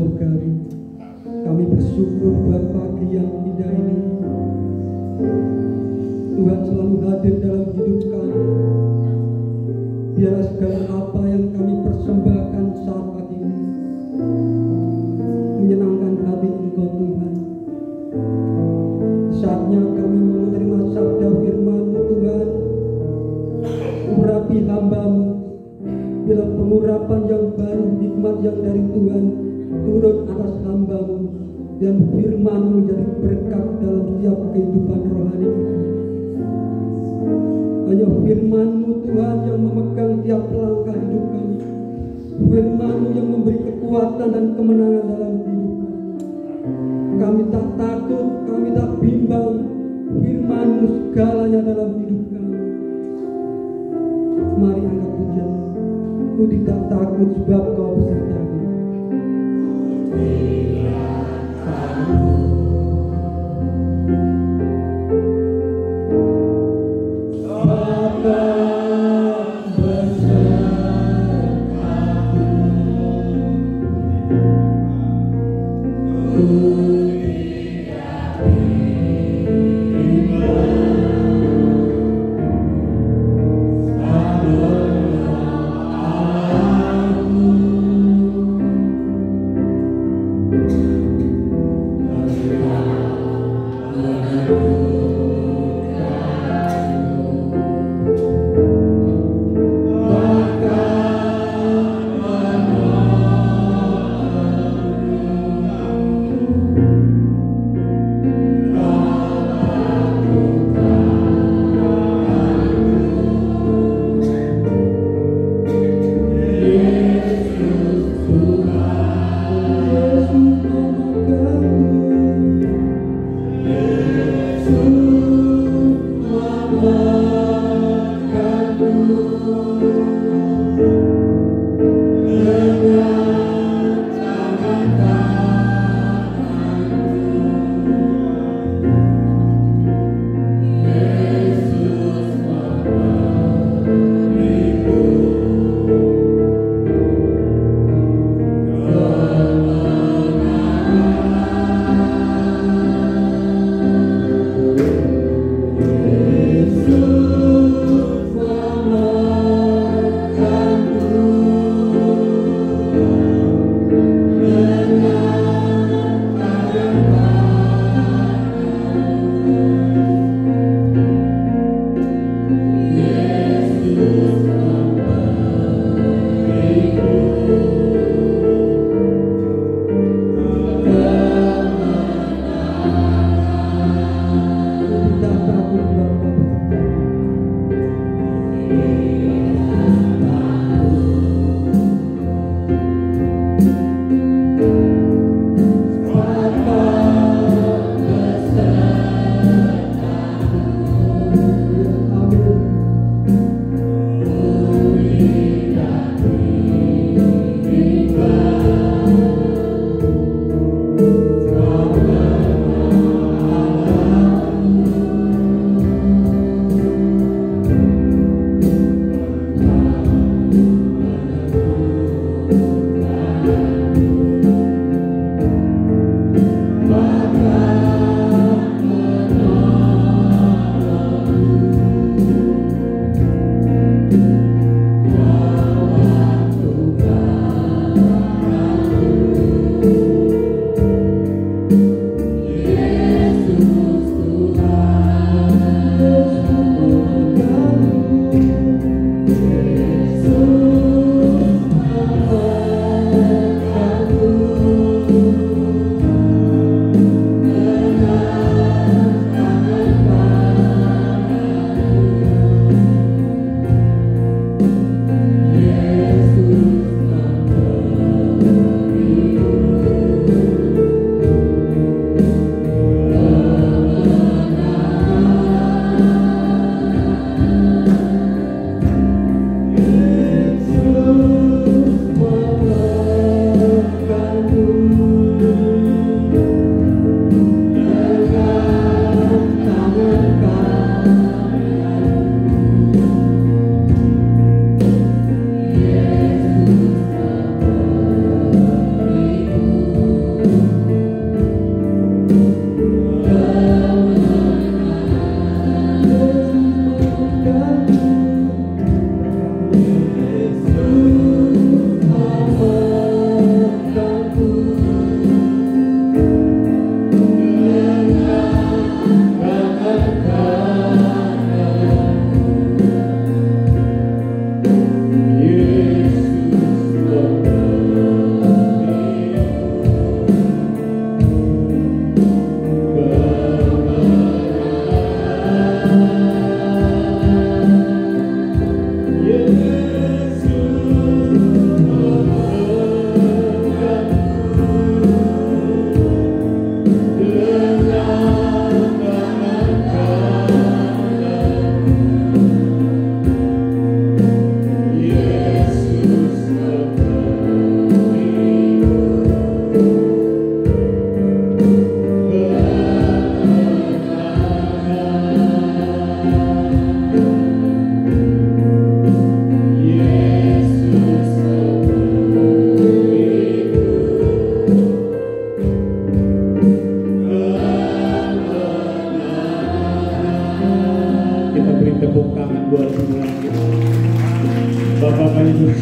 surgawi. Kami bersyukur buat pagi yang indah ini. Tuhan selalu hadir dalam hidup kami. Biarlah segala apa yang kami persembahkan saat pagi ini menyenangkan hati Engkau Tuhan. Saatnya kami menerima sabda firman-Mu Tuhan. Urapi hamba-Mu, bila pengurapan yang baru, nikmat yang dari Tuhan turun atas hamba-Mu, dan firman-Mu menjadi berkat dalam setiap kehidupan rohani. Hanya firman-Mu Tuhan yang memegang tiap langkah hidup kami. Firman-Mu yang memberi kekuatan dan kemenangan dalam hidup kami. Kami tak takut, kami tak bimbang. Firman-Mu segalanya dalam hidup kami. Mari angkat pujian. Ku tidak takut sebab Kau beserta kami. Yesus Tuhan, Yesus Tuhan.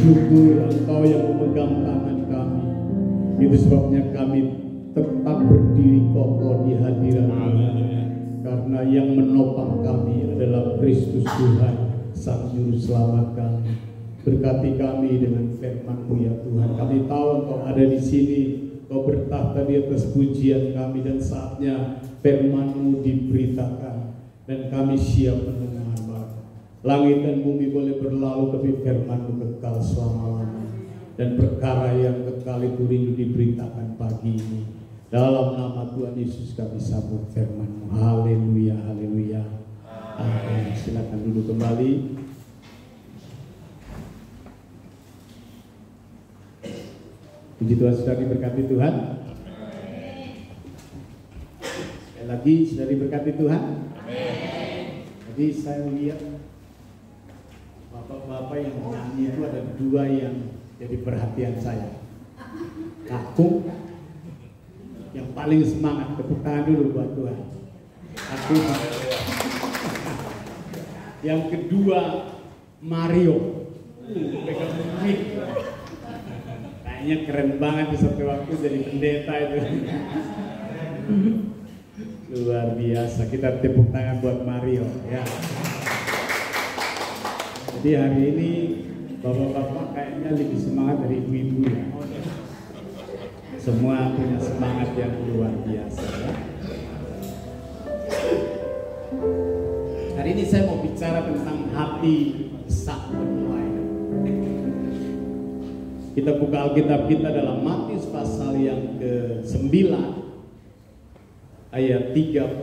Syukur Engkau yang memegang tangan kami. Itu sebabnya kami tetap berdiri kokoh di hadirat Tuhan. Karena yang menopang kami adalah Kristus Tuhan, Sang Juru Selamat kami. Berkati kami dengan firman-Mu ya Tuhan. Kami tahu Engkau ada di sini, Engkau bertahta di atas pujian kami, dan saatnya firman-Mu diberitakan dan kami siap mendengar. Langit dan bumi boleh berlalu, tapi firman-Mu kekal selama-lamanya. Dan perkara yang kekal itu rindu diberitakan pagi ini. Dalam nama Tuhan Yesus kami sambut firman-Mu. Haleluya, haleluya. Amin. Silakan duduk kembali. Puji Tuhan, sudah diberkati Tuhan. Sekali lagi, sudah diberkati Tuhan. Jadi saya melihat bapak-bapak yang nyanyi itu ada dua yang jadi perhatian saya. Aku yang paling semangat, tepuk tangan dulu buat Tuhan. Aku. Yang kedua Mario, pegang mic. Kayaknya keren banget di satu waktu jadi pendeta itu. Luar biasa, kita tepuk tangan buat Mario ya. Jadi hari ini bapak-bapak kayaknya lebih semangat dari ibu-ibu ya. Semua punya semangat yang luar biasa ya. Hari ini saya mau bicara tentang hati sang penuai. Kita buka Alkitab kita dalam Matius pasal yang ke-9 ayat 35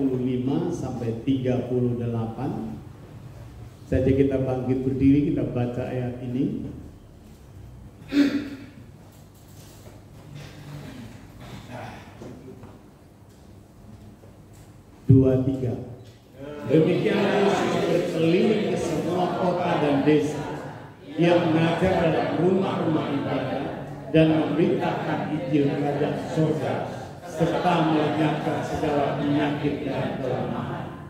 sampai 38. Saja kita bangkit berdiri, kita baca ayat ini. Dua, tiga. Demikianlah Yesus berkeliling ke semua kota dan desa. Ia mengajar dalam rumah-rumah ibadah dan memberitakan Injil Kerajaan Surga, serta melenyapkan segala penyakit dan kelemahan.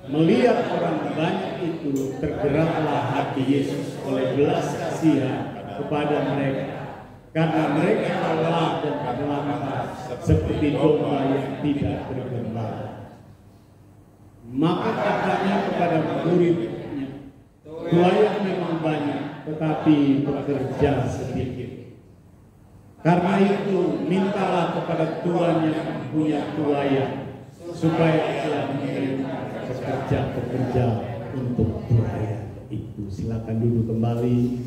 Melihat orang banyak itu, tergeraklah hati Yesus oleh belas kasihan kepada mereka, karena mereka lelah dan terlantar seperti domba yang tidak bergembala. Maka katanya kepada murid-muridnya, tuayan memang banyak, tetapi pekerja sedikit. Karena itu mintalah kepada Tuhan yang punya tuayan, supaya Ia mengirimkan pekerja-pekerja untuk tuayan itu. Silakan duduk kembali.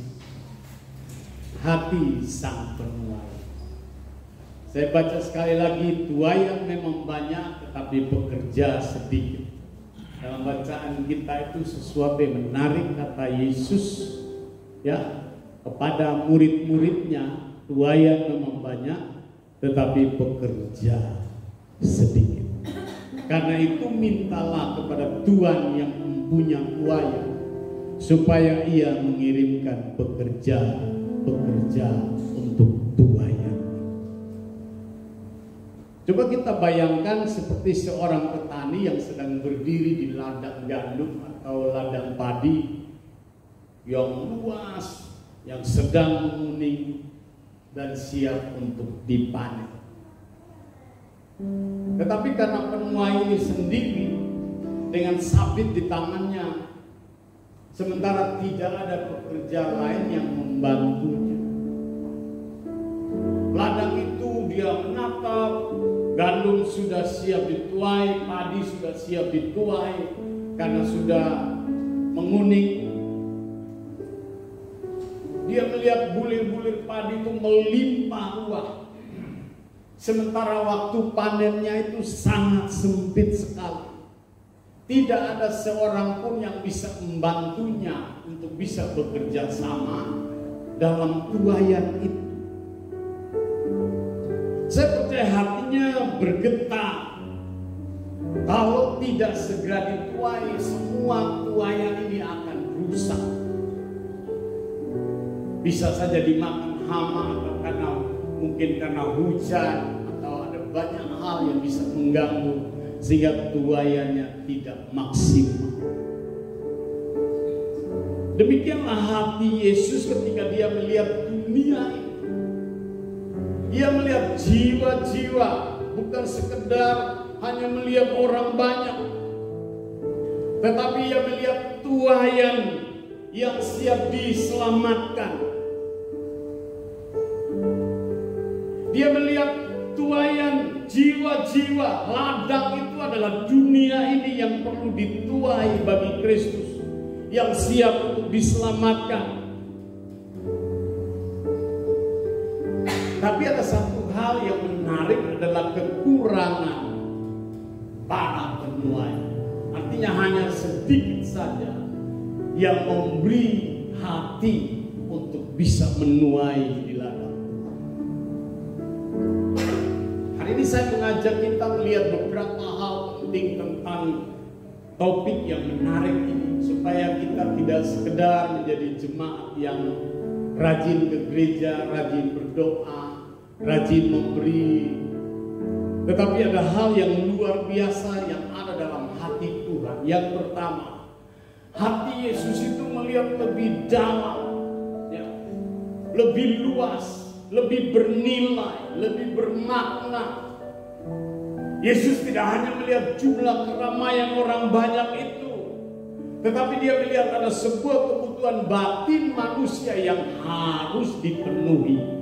Hati sang penuai. Saya baca sekali lagi, tuayan memang banyak, tetapi pekerja sedikit. Dalam bacaan kita itu sesuatu yang menarik, kata Yesus ya kepada murid-muridnya, tuayan memang banyak, tetapi pekerja sedikit. Karena itu mintalah kepada Tuhan yang mempunyai tuayan, supaya Ia mengirimkan pekerja untuk tuayan. Coba kita bayangkan seperti seorang petani yang sedang berdiri di ladang gandum atau ladang padi yang luas, yang sedang menguning dan siap untuk dipanen. Tetapi karena penuai ini sendiri dengan sabit di tangannya, sementara tidak ada pekerja lain yang membantunya. Ladang itu dia menatap, gandum sudah siap dituai, padi sudah siap dituai karena sudah menguning. Dia melihat bulir-bulir padi itu melimpah ruah. Sementara waktu panennya itu sangat sempit sekali. Tidak ada seorang pun yang bisa membantunya untuk bisa bekerja sama dalam tuayan itu. Saya percaya hatinya bergetar. Kalau tidak segera dituai, semua tuayan ini akan rusak. Bisa saja dimakan hama, atau karena hujan, atau ada banyak hal yang bisa mengganggu sehingga tuayannya tidak maksimal. Demikianlah hati Yesus ketika dia melihat dunia ini. Dia melihat jiwa-jiwa, bukan sekedar hanya melihat orang banyak, tetapi ia melihat tuaian yang siap diselamatkan. Dia melihat tuaian jiwa-jiwa. Ladang itu adalah dunia ini yang perlu dituai bagi Kristus, yang siap untuk diselamatkan. Tapi ada satu hal yang menarik adalah kekurangan para penuai. Artinya hanya sedikit saja yang memberi hati untuk bisa menuai di ladang. Hari ini saya mengajak kita melihat beberapa hal penting tentang topik yang menarik ini, supaya kita tidak sekedar menjadi jemaat yang rajin ke gereja, rajin berdoa, rajin memberi, tetapi ada hal yang luar biasa yang ada dalam hati Tuhan. Yang pertama, hati Yesus itu melihat lebih dalam, ya, lebih luas, lebih bernilai, lebih bermakna. Yesus tidak hanya melihat jumlah keramaian orang banyak itu, tetapi dia melihat ada sebuah kebutuhan batin manusia yang harus dipenuhi.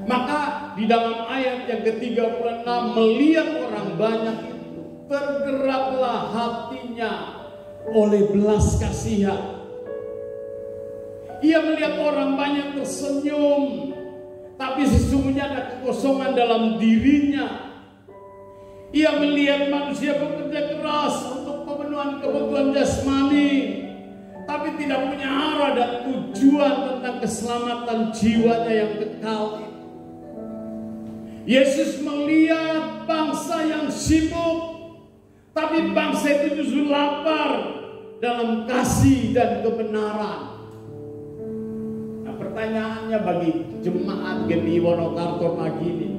Maka di dalam ayat yang ke-36, melihat orang banyak itu, tergeraklah hatinya oleh belas kasihan. Ia melihat orang banyak tersenyum, tapi sesungguhnya ada kekosongan dalam dirinya. Ia melihat manusia bekerja keras untuk pemenuhan kebutuhan jasmani, tapi tidak punya arah dan tujuan tentang keselamatan jiwanya yang kekal. Yesus melihat bangsa yang sibuk, tapi bangsa itu justru lapar dalam kasih dan kebenaran. Nah, pertanyaannya bagi jemaat GPI Wonokarto pagi ini,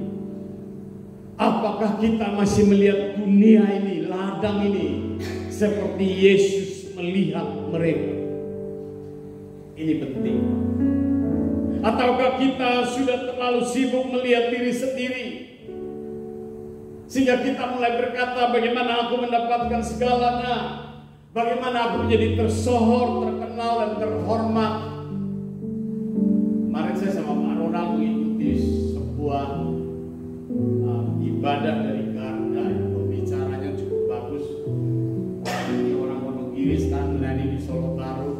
apakah kita masih melihat dunia ini, ladang ini, seperti Yesus melihat mereka? Ini penting. Ataukah kita sudah terlalu sibuk melihat diri sendiri, sehingga kita mulai berkata, bagaimana aku mendapatkan segalanya, bagaimana aku menjadi tersohor, terkenal, dan terhormat. Kemarin saya sama Pak Ronald mengikuti sebuah ibadah dari Garda, pembicaranya cukup bagus. Ini orang Wonogiri sekarang melayani di Solo Baru.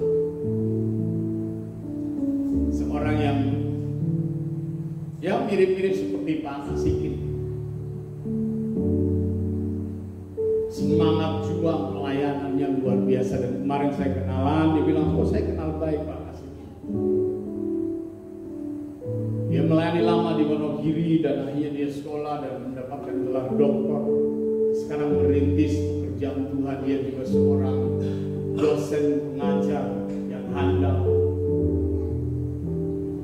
Seorang yang mirip-mirip seperti Pak Nasikin. Semangat juang pelayanannya luar biasa. Dan kemarin saya kenalan, dia bilang, oh saya kenal baik Pak Nasikin. Dia melayani lama di Wonogiri dan akhirnya dia sekolah dan mendapatkan gelar doktor. Sekarang merintis pekerjaan Tuhan. Dia juga seorang dosen pengajar yang handal.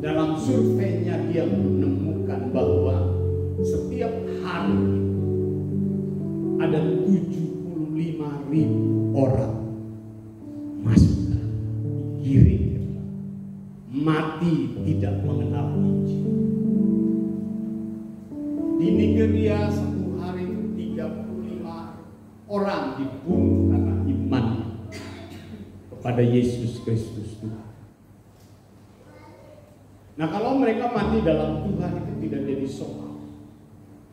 Dalam surveinya dia menemukan bahwa setiap hari ada 75.000 orang masuk digiring, mati tidak mengenal Injil. Di Nigeria satu hari 35 orang dibunuh karena imannya kepada Yesus Kristus Tuhan. Nah, kalau mereka mati dalam Tuhan itu tidak jadi soal.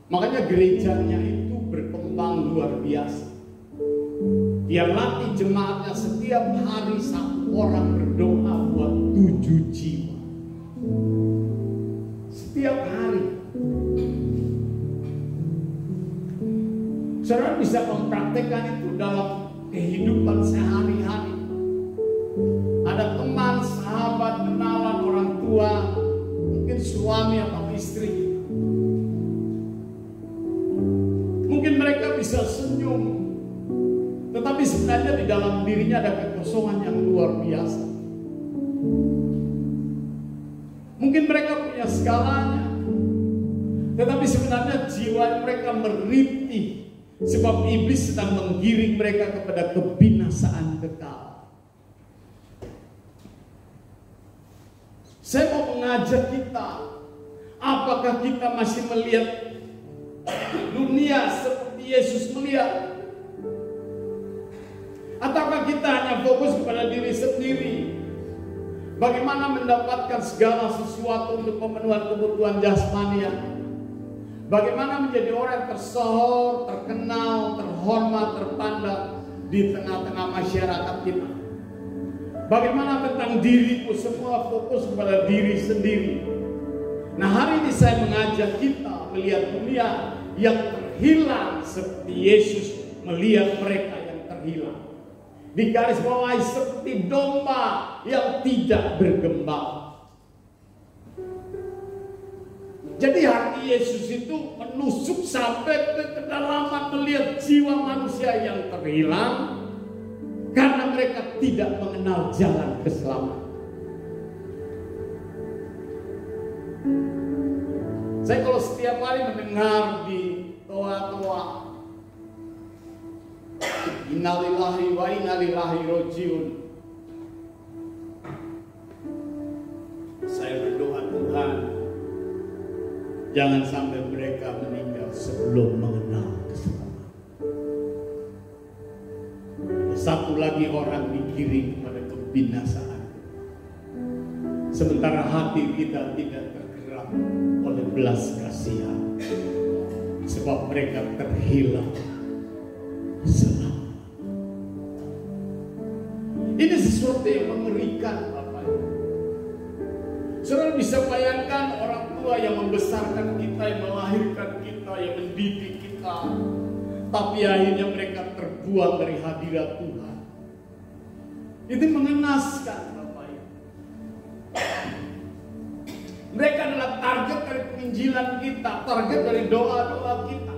Makanya gerejanya itu berkembang luar biasa. Dia latih jemaatnya setiap hari satu orang berdoa buat 7 jiwa. Setiap hari. Saudara bisa mempraktekkan itu dalam kehidupan sehari-hari. Ada teman, sahabat, kenalan, orang tua, mungkin suami atau istri. Mungkin mereka bisa senyum, tetapi sebenarnya di dalam dirinya ada kekosongan yang luar biasa. Mungkin mereka punya segalanya, tetapi sebenarnya jiwa mereka merintih, sebab iblis sedang menggiring mereka kepada kebinasaan kekal. mengajak kita. Apakah kita masih melihat dunia seperti Yesus melihat? Ataukah kita hanya fokus kepada diri sendiri? Bagaimana mendapatkan segala sesuatu untuk pemenuhan kebutuhan jasmania? Bagaimana menjadi orang yang tersohor, terkenal, terhormat, terpandang di tengah-tengah masyarakat kita? Bagaimana tentang diriku? Semua fokus kepada diri sendiri. Nah, hari ini saya mengajak kita melihat dunia yang terhilang seperti Yesus melihat mereka yang terhilang. Di garis bawahi seperti domba yang tidak bergembala. Jadi hati Yesus itu menusuk sampai ke kedalaman melihat jiwa manusia yang terhilang karena mereka tidak mengenal jalan keselamatan. Saya kalau setiap kali mendengar di toa-toa innalillahi wa inna ilaihi rajiun, saya berdoa, Tuhan, jangan sampai mereka meninggal sebelum mengenal keselamatan. Satu lagi orang digiring kepada kebinasaan, sementara hati kita tidak tergerak oleh belas kasihan, sebab mereka terhilang selama. Ini sesuatu yang mengerikan, Bapak. Saudara bisa bayangkan orang tua yang membesarkan kita, yang melahirkan kita, yang mendidik kita, tapi akhirnya mereka terbuang dari hadirat Tuhan. Itu mengenaskan, Bapak. Mereka adalah target dari penginjilan kita, target dari doa-doa kita.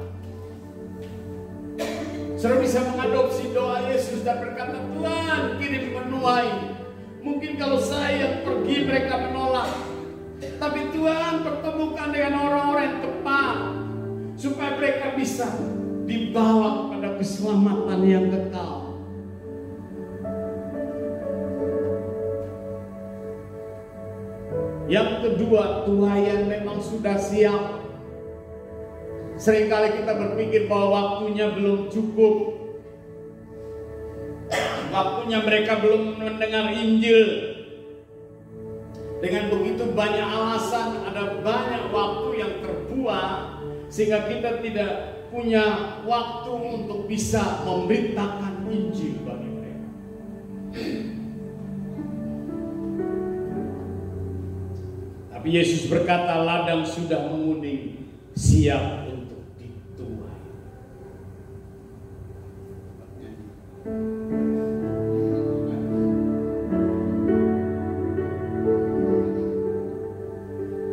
Saudara bisa mengadopsi doa Yesus dan berkata, Tuhan, kirim penuai. Mungkin kalau saya yang pergi mereka menolak, tapi Tuhan pertemukan dengan orang-orang yang tepat supaya mereka bisa dibawa kepada keselamatan yang kekal. Yang kedua, tuayan memang sudah siap. Seringkali kita berpikir bahwa waktunya belum cukup. Waktunya mereka belum mendengar Injil. Dengan begitu banyak alasan, ada banyak waktu yang terbuang, sehingga kita tidak punya waktu untuk bisa memberitakan Injil bagi mereka. Tapi Yesus berkata, ladang sudah menguning, siap untuk dituai.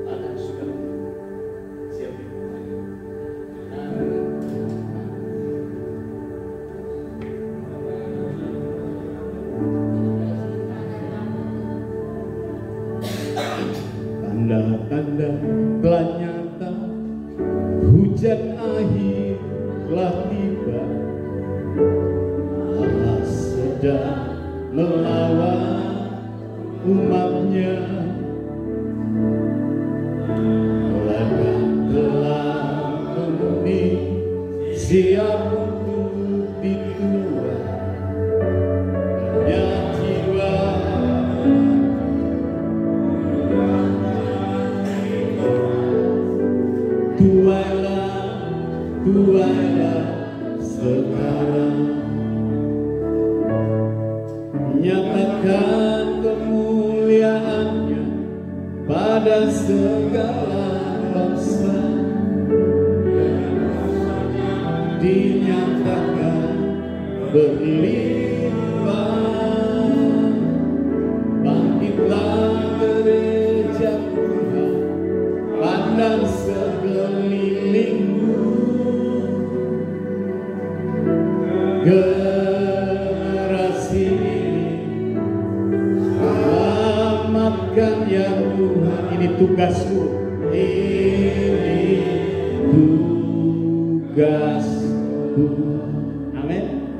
Ladang sudah siap dituai. Tanda-tanda telah nyata, hujan akhir telah tiba. Allah sedang melawan umatnya. Ladang telah menguning, siap untuk dituai. Banyak jiwa tuailah sekarang, nyatakan kemuliaannya pada segala bangsa, dinyatakan berlimpah. Bangkitlah gereja Tuhan, pandang sekelilingmu. Generasi ini selamatkan ya Tuhan. Ini tugasku, ini tugasku. Amin.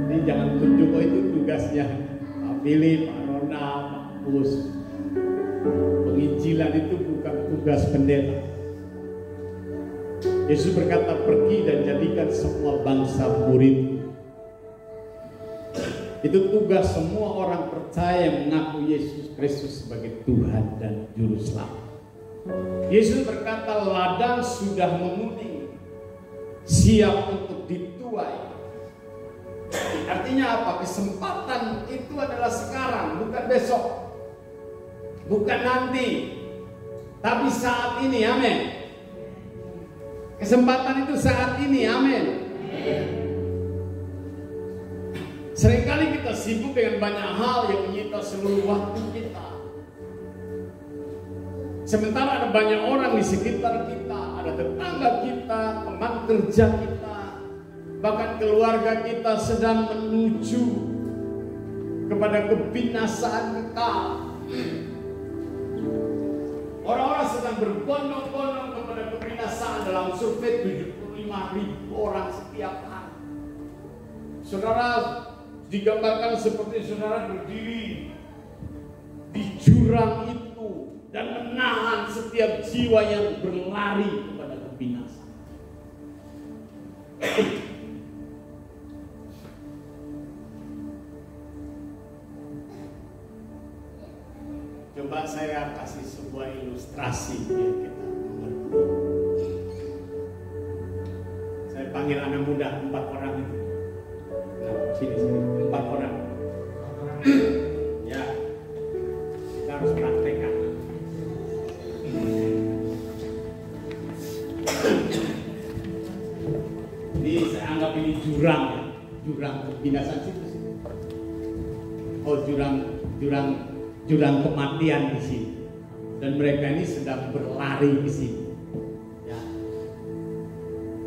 Ini jangan tunjuk, oh itu tugasnya Pak Philip, Pak Ronald, Pak Pus. Penginjilan itu bukan tugas pendeta. Yesus berkata, pergi dan jadikan semua bangsa murid. Itu tugas semua orang percaya yang mengaku Yesus Kristus sebagai Tuhan dan Juru Selamat. Yesus berkata, ladang sudah menguning, siap untuk dituai. Artinya apa? Kesempatan itu adalah sekarang, bukan besok, bukan nanti, tapi saat ini. Amin. Kesempatan itu saat ini. Amin. Seringkali kita sibuk dengan banyak hal yang menyita seluruh waktu kita. Sementara ada banyak orang di sekitar kita, ada tetangga kita, teman kerja kita, bahkan keluarga kita sedang menuju kepada kebinasaan kekal. Orang-orang sedang berbondong-bondong kepada kebinasaan. Dalam survei 75.000 orang setiap hari. Saudara digambarkan seperti saudara berdiri di jurang itu dan menahan setiap jiwa yang berlari kepada kebinasaan. Coba saya kasih sebuah ilustrasi biar kita mengerti. Saya panggil anak muda 4 orang itu. Nah, sini 4 orang. Ya, kita harus praktekkan. Ini saya anggap ini jurang ya, jurang kebinasaan situ. Oh, jurang kematian di sini. Dan mereka ini sedang berlari di sini. Ya.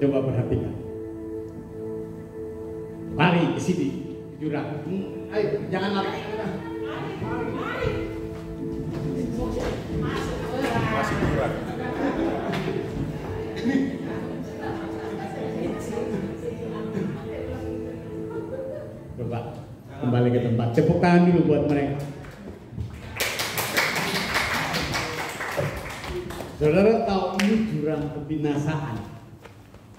Coba perhatikan. Lari ke sini, jurang. Ayo, jangan lari. Masih jurang. Coba kembali ke tempat. Tepuk tangan dulu buat mereka. Saudara tahu ini jurang kebinasaan,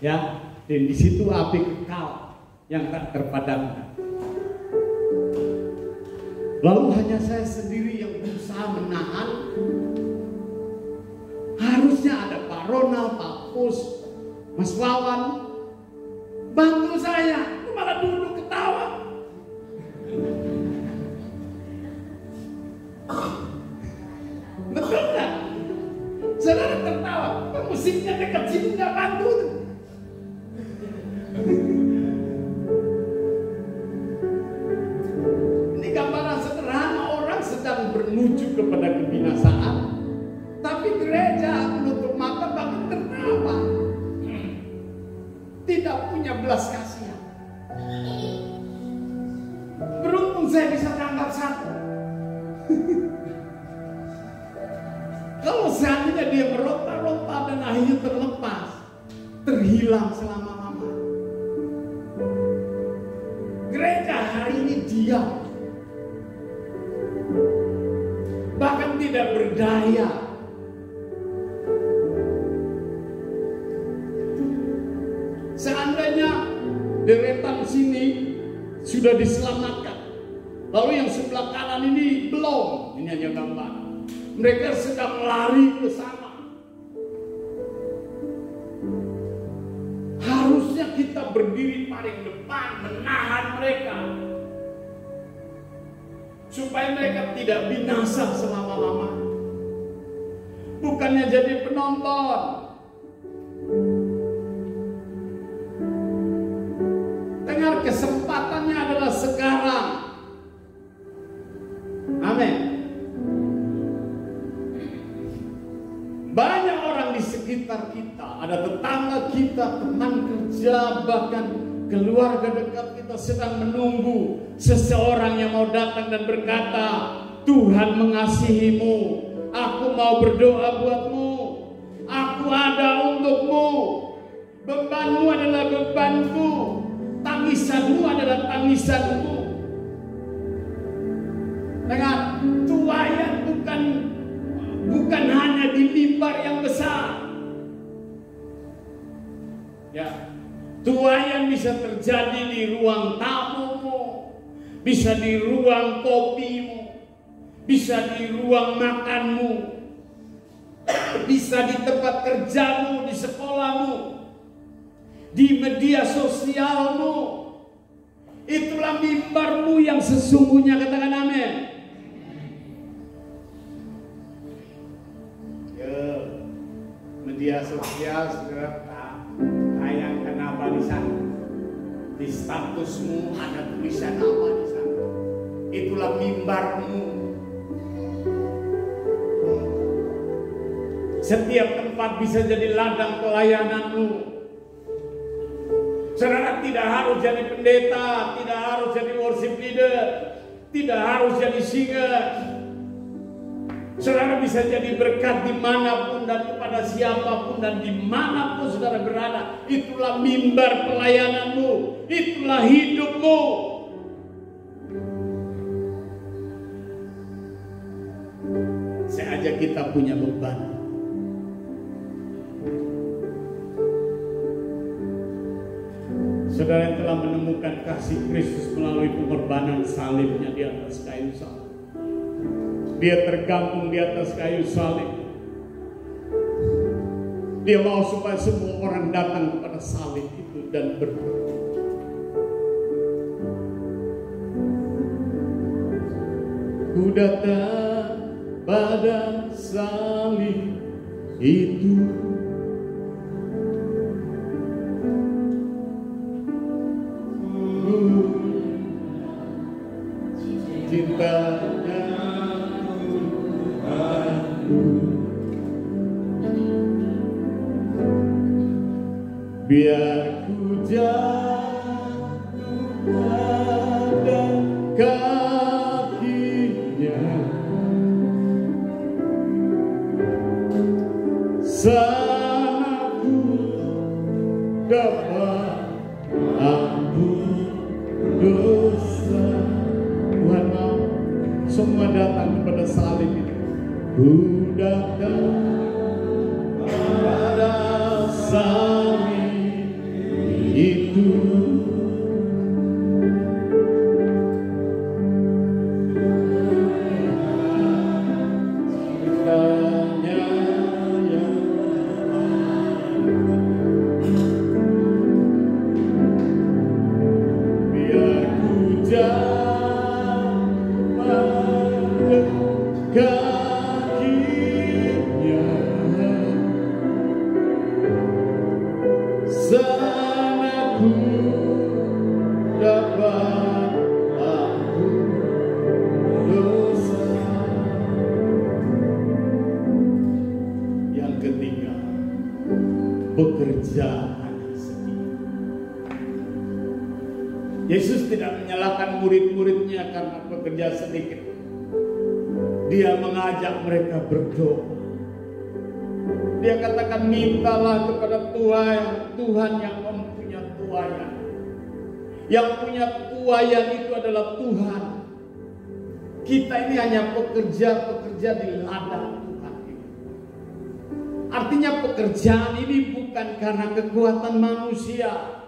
ya, dan di situ api kekal yang tak terpadamkan. Lalu hanya saya sendiri yang berusaha menahan. Harusnya ada Pak Ronald, Pak Pus, Mas Wawan bantu saya, malah duduk ketawa. Betul nggak? Saudara tertawa, musiknya dekat sini nggak bantu. Ini gambaran sederhana, orang sedang menuju kepada kebinasaan, tapi gereja menutup mata bahkan tertawa, tidak punya belas kasihan. Beruntung saya bisa tangkap satu. Kalau seandainya dia meronta-ronta dan akhirnya terlepas, terhilang selama-lama. Gereja hari ini diam, bahkan tidak berdaya. Seandainya deretan sini sudah diselamatkan, lalu yang sebelah kanan ini belum, ini hanya gambar. Mereka sedang lari ke sana. Harusnya kita berdiri paling depan menahan mereka, supaya mereka tidak binasa selama-lama. Bukannya jadi penonton. Dengar, kesempatannya adalah sekarang. Amin. Banyak orang di sekitar kita, ada tetangga kita, teman kerja, bahkan keluarga dekat kita sedang menunggu seseorang yang mau datang dan berkata, Tuhan mengasihimu, aku mau berdoa buatmu, aku ada untukmu, bebanmu adalah bebanku, tangisanmu adalah tangisanku. Dengar, tuaian bukan mimbar yang besar. Ya, tuaian bisa terjadi di ruang tamumu, bisa di ruang kopimu, bisa di ruang makanmu, bisa di tempat kerjamu, di sekolahmu, di media sosialmu. Itulah mimbarmu yang sesungguhnya, katakan amin. Ya, media sosial saudara tayangkan apa di sana? Di statusmu ada tulisan apa di sana? Itulah mimbarmu. Setiap tempat bisa jadi ladang pelayananmu. Saudara tidak harus jadi pendeta, tidak harus jadi worship leader, tidak harus jadi singer. Saudara bisa jadi berkat dimanapun dan kepada siapapun dan dimanapun saudara berada. Itulah mimbar pelayananmu, itulah hidupmu. Saya ajak kita punya beban. Saudara yang telah menemukan kasih Kristus melalui pengorbanan salibnya di atas kayu salib. Dia tergantung di atas kayu salib. Dia mau supaya semua orang datang kepada salib itu dan berdoa. Ku datang pada salib itu. Cintanya aku, biar ku jatuh pada kakinya, sana ku dapat ampun dosa. Tuhan mau semua datang kepada salib itu. Ku datang pada salib itu. Cintanya yang biar ku jatuh kakinya, sana ku dapat ampun dosa. Yang ketiga, pekerjaan setia. Yesus tidak menyalahkan murid-muridnya karena pekerja sedikit. Dia mengajak mereka berdoa. Dia katakan, mintalah kepada Tuhan yang mempunyai tuayan. Yang punya tuayan itu adalah Tuhan. Kita ini hanya pekerja-pekerja di ladang Tuhan. Artinya pekerjaan ini bukan karena kekuatan manusia,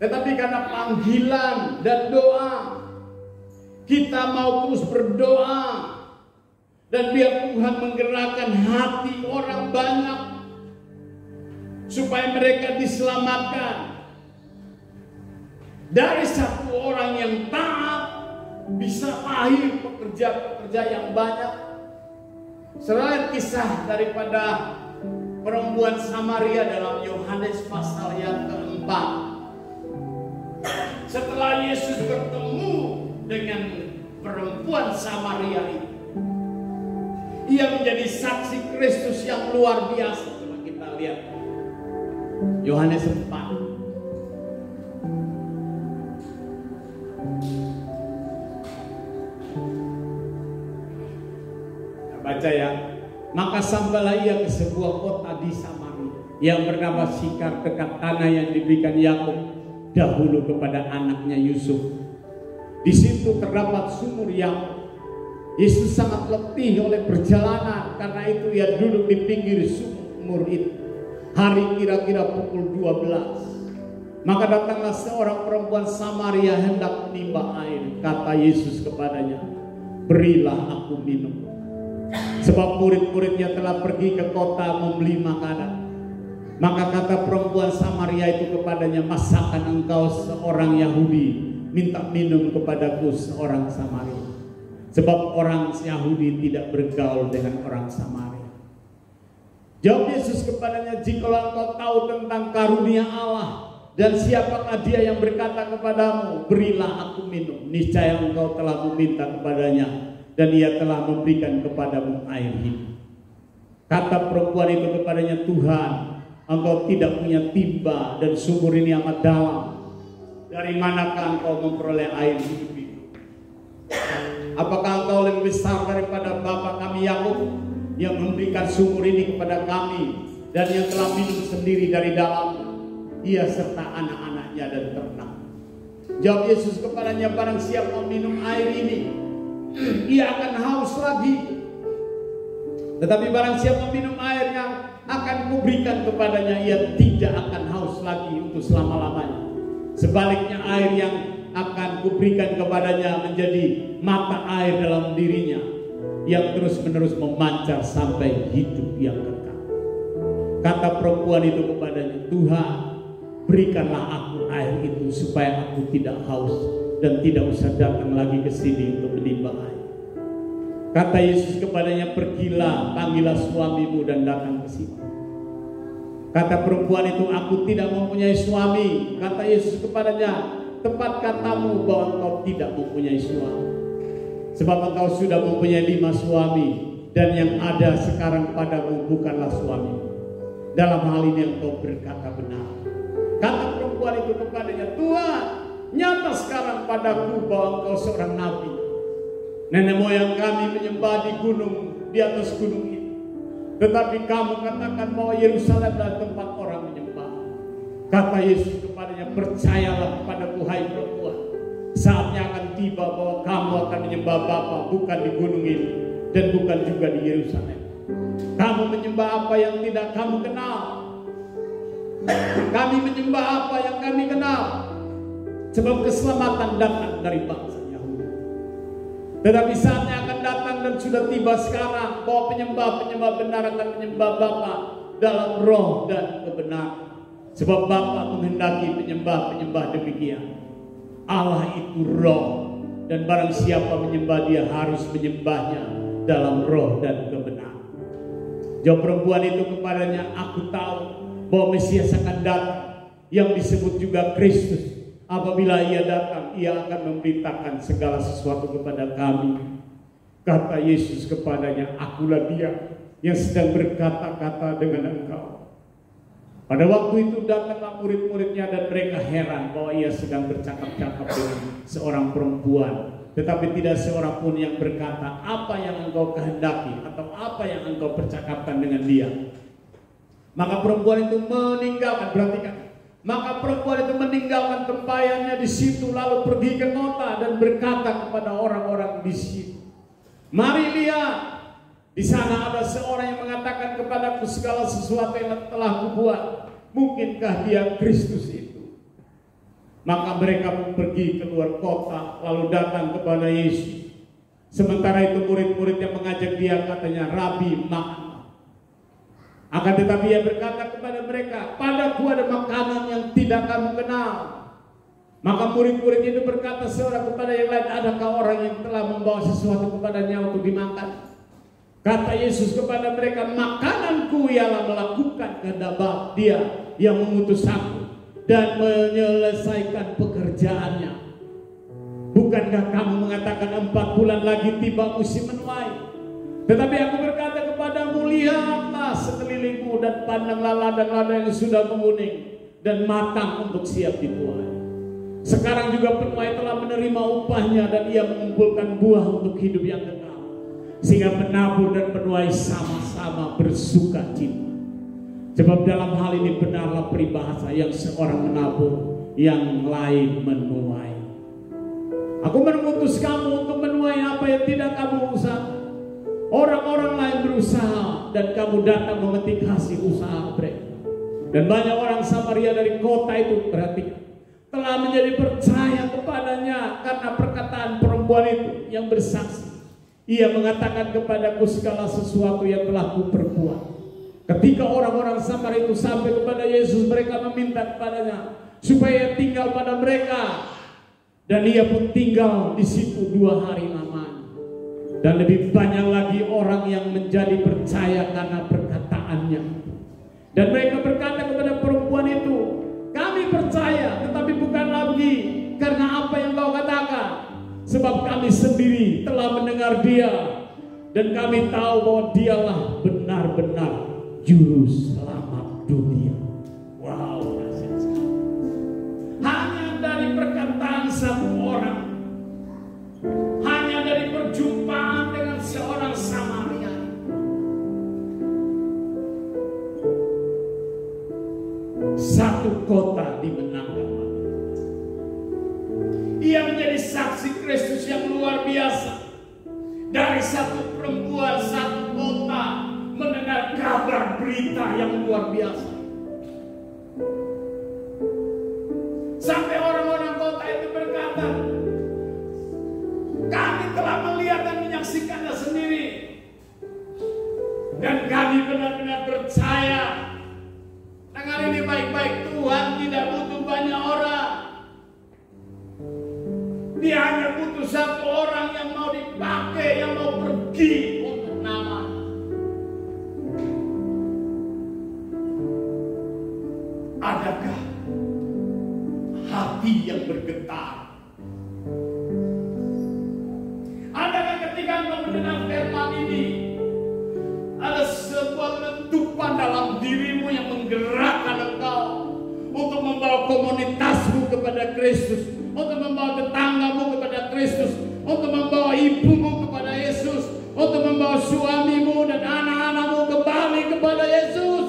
tetapi karena panggilan dan doa. Kita mau terus berdoa dan biar Tuhan menggerakkan hati orang banyak supaya mereka diselamatkan. Dari satu orang yang taat bisa lahir pekerja-pekerja yang banyak. Selain kisah daripada perempuan Samaria dalam Yohanes pasal yang keempat. Setelah Yesus bertemu dengan perempuan Samaria itu, ia menjadi saksi Kristus yang luar biasa. Coba kita lihat Yohanes 4. Kita baca ya. Maka sampailah ia ke sebuah kota di Samaria yang bernama Sikar, dekat tanah yang diberikan Yakub dahulu kepada anaknya Yusuf. Di situ terdapat sumur Yakub. Yesus sangat letih oleh perjalanan, karena itu ia duduk di pinggir sumur itu. Hari kira-kira pukul 12. Maka datanglah seorang perempuan Samaria hendak menimba air. Kata Yesus kepadanya, berilah aku minum. Sebab murid-muridnya telah pergi ke kota membeli makanan. Maka kata perempuan Samaria itu kepadanya, masakan engkau seorang Yahudi minta minum kepadaku seorang Samaria? Sebab orang Yahudi tidak bergaul dengan orang Samaria. Jawab Yesus kepadanya, jikalau engkau tahu tentang karunia Allah dan siapakah dia yang berkata kepadamu, berilah aku minum, niscaya engkau telah meminta kepadanya dan ia telah memberikan kepadamu air hidup. Kata perempuan itu kepadanya, Tuhan, engkau tidak punya timba dan sumur ini amat dalam. Dari manakah engkau memperoleh air hidup itu? Apakah engkau lebih besar daripada bapa kami Yakub yang memberikan sumur ini kepada kami dan yang telah minum sendiri dari dalamnya, ia serta anak-anaknya dan ternak? Jawab Yesus kepadanya, barang siapa minum air ini, ia akan haus lagi. Tetapi barang siapa minum air yang akan kuberikan kepadanya, ia tidak akan haus lagi untuk selama-lamanya. Sebaliknya air yang akan kuberikan kepadanya menjadi mata air dalam dirinya, yang terus-menerus memancar sampai hidup yang kekal. Kata perempuan itu kepadanya, Tuhan, berikanlah aku air itu supaya aku tidak haus dan tidak usah datang lagi ke sini untuk menimba air. Kata Yesus kepadanya, pergilah, panggillah suamimu dan datang ke sini. Kata perempuan itu, aku tidak mempunyai suami. Kata Yesus kepadanya, tepat katamu bahwa engkau tidak mempunyai suami. Sebab engkau sudah mempunyai 5 suami, dan yang ada sekarang padamu bukanlah suami. Dalam hal ini engkau berkata benar. Kata perempuan itu kepadanya, Tuhan, nyata sekarang padaku bahwa engkau seorang nabi. Nenek moyang kami menyembah di gunung, di atas gunung ini. Tetapi kamu katakan bahwa Yerusalem adalah tempat orang menyembah. Kata Yesus kepadanya, percayalah kepadaku hai perempuan, saatnya akan tiba bahwa kamu akan menyembah Bapa bukan di gunung ini dan bukan juga di Yerusalem. Kamu menyembah apa yang tidak kamu kenal. Kami menyembah apa yang kami kenal. Sebab keselamatan datang dari bangsa Yahudi. Tetapi saatnya akan datang dan sudah tiba sekarang bahwa penyembah-penyembah benar akan menyembah Bapa dalam roh dan kebenaran. Sebab Bapa menghendaki penyembah-penyembah demikian. Allah itu roh, dan barang siapa menyembah dia harus menyembahnya dalam roh dan kebenaran. Jawab perempuan itu kepadanya, aku tahu bahwa Mesias akan datang, yang disebut juga Kristus. Apabila ia datang, ia akan memberitakan segala sesuatu kepada kami. Kata Yesus kepadanya, akulah dia yang sedang berkata-kata dengan engkau. Pada waktu itu datanglah murid-muridnya dan mereka heran bahwa ia sedang bercakap-cakap dengan seorang perempuan. Tetapi tidak seorang pun yang berkata, apa yang engkau kehendaki atau apa yang engkau percakapkan dengan dia. Maka perempuan itu meninggalkan, perhatikan. Maka perempuan itu meninggalkan tempayannya di situ lalu pergi ke kota dan berkata kepada orang-orang di situ, mari lihat, di sana ada seorang yang mengatakan kepadaku segala sesuatu yang telah kubuat. Mungkinkah dia Kristus itu? Maka mereka pun pergi keluar kota lalu datang kepada Yesus. Sementara itu murid-murid yang mengajak dia katanya, Rabi, makan. Akan tetapi ia berkata kepada mereka, padaku ada makanan yang tidak kamu kenal. Maka murid-murid itu berkata seorang kepada yang lain, adakah orang yang telah membawa sesuatu kepadanya untuk dimakan? Kata Yesus kepada mereka, makananku ialah melakukan kehendak Bapa dia yang mengutus aku dan menyelesaikan pekerjaannya. Bukankah kamu mengatakan 4 bulan lagi tiba musim menuai? Tetapi aku berkata kepadamu, lihatlah sekelilingmu dan pandanglah ladang-ladang yang sudah menguning dan matang untuk siap dituai. Sekarang juga penuai telah menerima upahnya dan ia mengumpulkan buah untuk hidup yang kekal. Sehingga penabur dan penuai sama-sama bersuka cita. Sebab dalam hal ini benarlah peribahasa yang seorang menabur, yang lain menuai. Aku mengutus kamu untuk menuai apa yang tidak kamu usahakan. Orang-orang lain berusaha dan kamu datang memetik hasil usaha mereka. Dan banyak orang Samaria dari kota itu, perhatikan, telah menjadi percaya kepadanya karena perkataan perempuan itu yang bersaksi. Ia mengatakan kepadaku segala sesuatu yang telah kuperbuat. Ketika orang-orang Samaria itu sampai kepada Yesus, mereka meminta kepadanya supaya tinggal pada mereka. Dan ia pun tinggal di situ 2 hari lamanya. Dan lebih banyak lagi orang yang menjadi percaya karena perkataannya. Dan mereka berkata kepada perempuan itu, kami percaya, tetapi bukan lagi karena apa yang kau katakan, sebab kami sendiri telah mendengar dia, dan kami tahu bahwa dialah benar-benar juru selamat dunia. Wow, dahsyat sekali. Hanya dari perkataan satu orang, hanya dari perjumpaan dengan seorang Samaria, satu kota dimenangkan. Ia menjadi saksi Kristus yang luar biasa. Dari satu perempuan, satu kota mendengar kabar berita yang luar biasa. Sampai orang-orang kota itu berkata, kami telah melihat dan menyaksikannya sendiri. Dan kami benar-benar percaya. Dengar ini baik-baik, Tuhan tidak butuh banyak orang. Dia hanya butuh satu orang yang mau dipakai, yang mau pergi untuk nama. Adakah hati yang bergetar? Adakah ketika engkau mendengar firman ini, ada sebuah letupan dalam dirimu yang menggerakkan engkau untuk membawa komunitasmu kepada Kristus, untuk membawa tetanggamu kepada Kristus, untuk membawa ibumu kepada Yesus, untuk membawa suamimu dan anak-anakmu kembali kepada Yesus.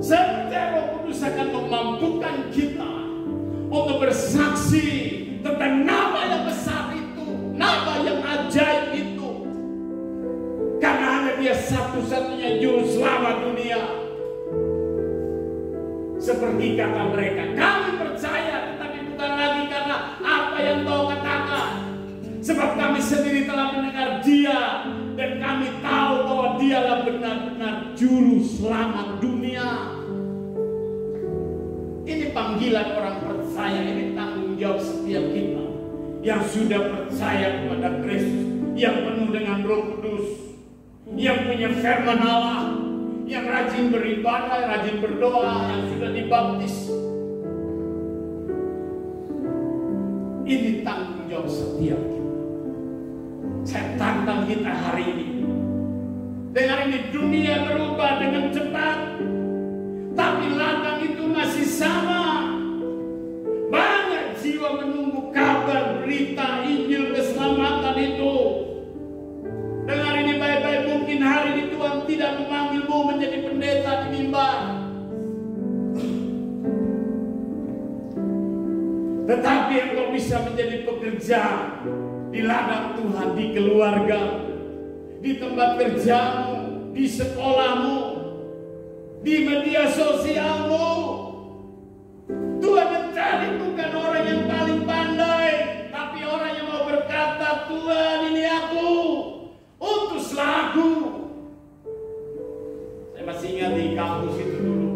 Serta Roh Kudus akan memampukan kita untuk bersaksi tentang nama yang besar itu, nama yang ajaib itu. Karena hanya dia satu-satunya juru selamat dunia. Seperti kata mereka, kami percaya, tetapi bukan lagi karena apa yang kau katakan. Sebab kami sendiri telah mendengar dia, dan kami tahu bahwa dialah benar-benar juru selamat dunia. Ini panggilan orang percaya, ini tanggung jawab setiap kita yang sudah percaya kepada Kristus, yang penuh dengan Roh Kudus, yang punya firman Allah, yang rajin beribadah, rajin berdoa, yang sudah dibaptis. Ini tanggung jawab setiap kita. Saya tantang kita hari ini. Dengan ini dunia berubah dengan cepat, tapi ladang itu masih sama. Banyak jiwa menunggu kabar, berita, Injil keselamatan itu. Dengar ini baik-baik, mungkin hari ini Tuhan tidak memanggilmu menjadi pendeta di mimbar. Tetapi engkau bisa menjadi pekerja di ladang Tuhan, di keluarga, di tempat kerjamu, di sekolahmu, di media sosialmu. Tuhan mencari bukan orang yang paling pandai, tapi orang yang mau berkata, Tuhan ini aku, utuslah aku. Saya masih ingat di kampus itu dulu,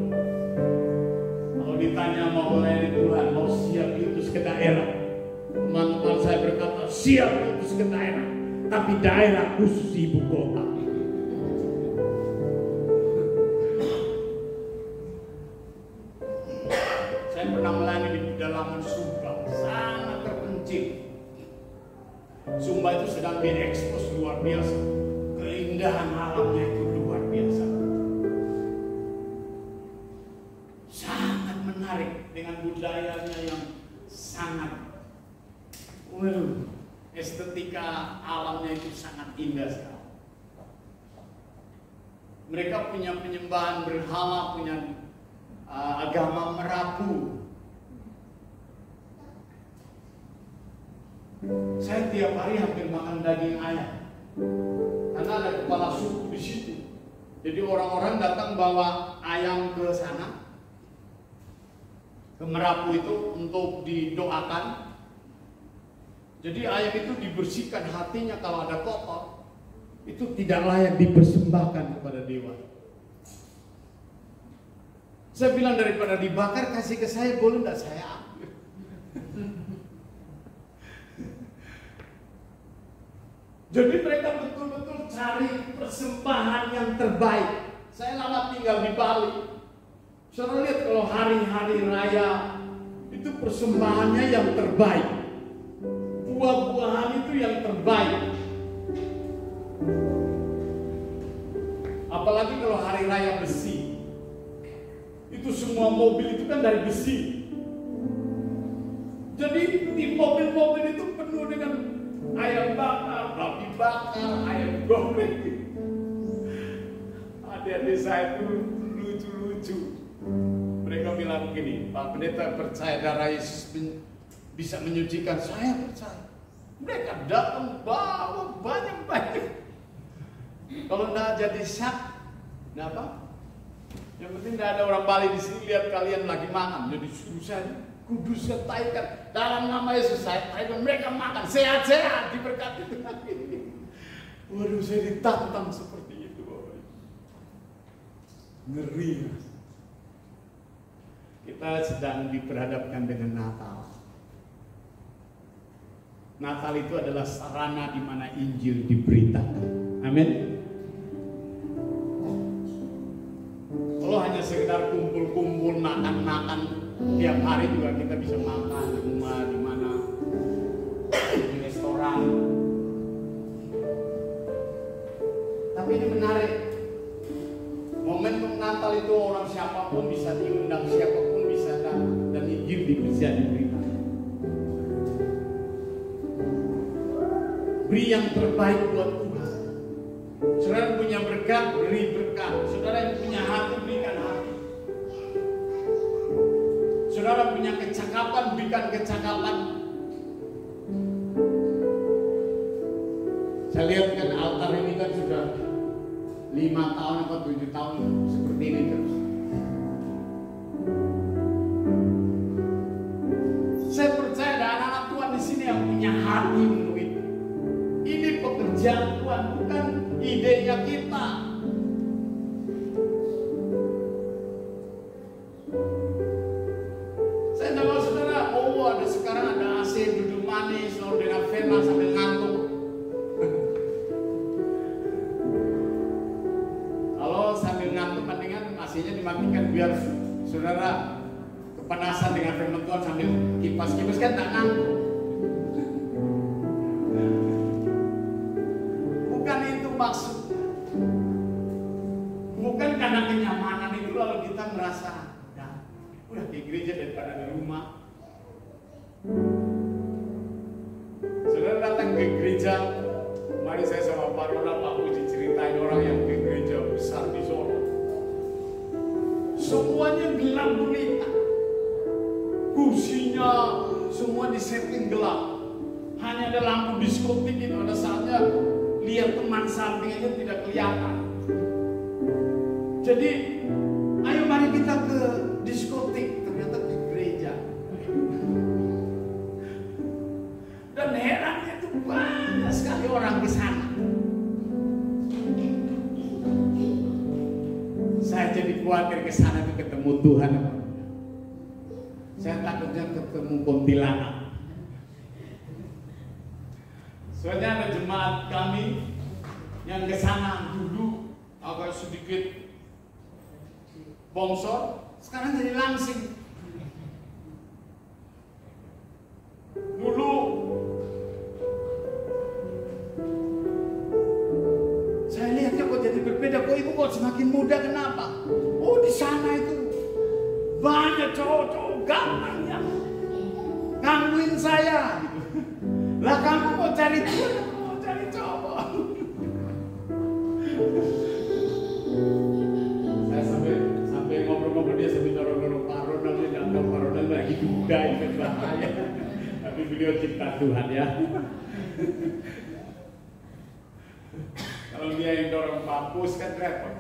kalau ditanya mau melayani Tuhan, mau siap diutus ke daerah, teman-teman saya berkata siap diutus ke daerah, tapi daerah khusus ibu kota. Saya pernah melayani di pedalaman Sumba, sangat terpencil. Sumba itu sedang diekspos luar biasa, keindahan alamnya itu luar biasa, sangat menarik dengan budayanya yang sangat, estetika alamnya itu sangat indah sekali. Mereka punya penyembahan berhala, punya agama merapu. Saya tiap hari hampir makan daging ayam karena ada kepala suku di situ. Jadi orang-orang datang bawa ayam ke sana, ke Merapu itu untuk didoakan. Jadi ayam itu dibersihkan hatinya, kalau ada kotor itu tidak layak dipersembahkan kepada dewa. Saya bilang daripada dibakar kasih ke saya, boleh enggak saya ambil? Jadi mereka betul-betul cari persembahan yang terbaik. Saya lama tinggal di Bali. Saudara lihat kalau hari-hari raya itu persembahannya yang terbaik. Buah-buahan itu yang terbaik. Apalagi kalau hari raya besi. Itu semua mobil itu kan dari besi. Jadi di mobil-mobil itu penuh dengan ayam bakar, babi bakar, ayam goreng. Adik-adik saya itu lucu-lucu. Mereka bilang begini, Pak Pendeta percaya darah Yesus bisa menyucikan. Saya percaya. Mereka datang bawa banyak-banyak. Kalau tidak jadi syak, tidak apa? Yang penting tidak ada orang Bali di sini lihat kalian lagi makan. Jadi suruh saya kudus setaikan dalam nama Yesus, saya taikan mereka makan sehat-sehat diberkati Tuhan ini. Waduh, saya ditantang seperti itu, Bapak. Ngeri. Kita sedang diperhadapkan dengan Natal. Natal itu adalah sarana di mana Injil diberitakan. Amin. Kalau hanya sekedar kumpul-kumpul makan-makan tiap hari juga kita bisa makan di rumah, di mana, di restoran. Tapi ini menarik. Momentum Natal itu orang siapapun bisa diundang, siapapun bisa datang, dan Injil bisa diberitakan. Beri yang terbaik buat Tuhan. Saudara punya berkat, beri berkat. Saudara yang punya hati, berikan hati. Saudara punya kecakapan, berikan kecakapan. Saya lihat kan altar ini kan sudah 5 tahun atau 7 tahun seperti ini terus. Saya percaya ada anak-anak Tuhan di sini yang punya hati untuk itu. Ini pekerjaan Tuhan, bukan idenya kita. Saya tidak mau saudara, ada sekarang ada AC duduk manis, lalu dengan firman sambil ngantuk. Kalau sambil ngantuk mendingan AC-nya dimatikan biar saudara kepanasan dengan firman Tuhan sambil kipas-kipas kan tak ngantuk. Bukan itu maksudnya. Bukan karena kenyamanan itu lalu kita merasa udah di gereja daripada di rumah. Saudara datang ke gereja, mari saya sama Pak Rona, Pak Puji ceritain orang yang ke gereja besar di Solo. Semuanya gelap gulita, kursinya semua disetting gelap. Hanya ada lampu diskotik itu, ada saatnya lihat teman samping aja tidak kelihatan. Jadi, ayo mari kita ke diskotik, ternyata di gereja. Dan herannya itu banyak sekali orang ke sana. Saya jadi khawatir ke sana itu ketemu Tuhan. Saya takutnya ketemu kuntilanak. Soalnya ada jemaat kami yang ke sana dulu agak sedikit bongsor, sekarang jadi langsing. Dulu saya lihatnya kok jadi berbeda, kok ibu kok semakin muda, kenapa? Oh di sana itu banyak cowok-cowok gampang yang gangguin saya. Lah kamu mau cari Tuhan, mau cari cowok. Saya sampai ngobrol-ngobrol dia sambil dorong beliau cipta Tuhan ya. Kalau dia yang dorong papus kan repot.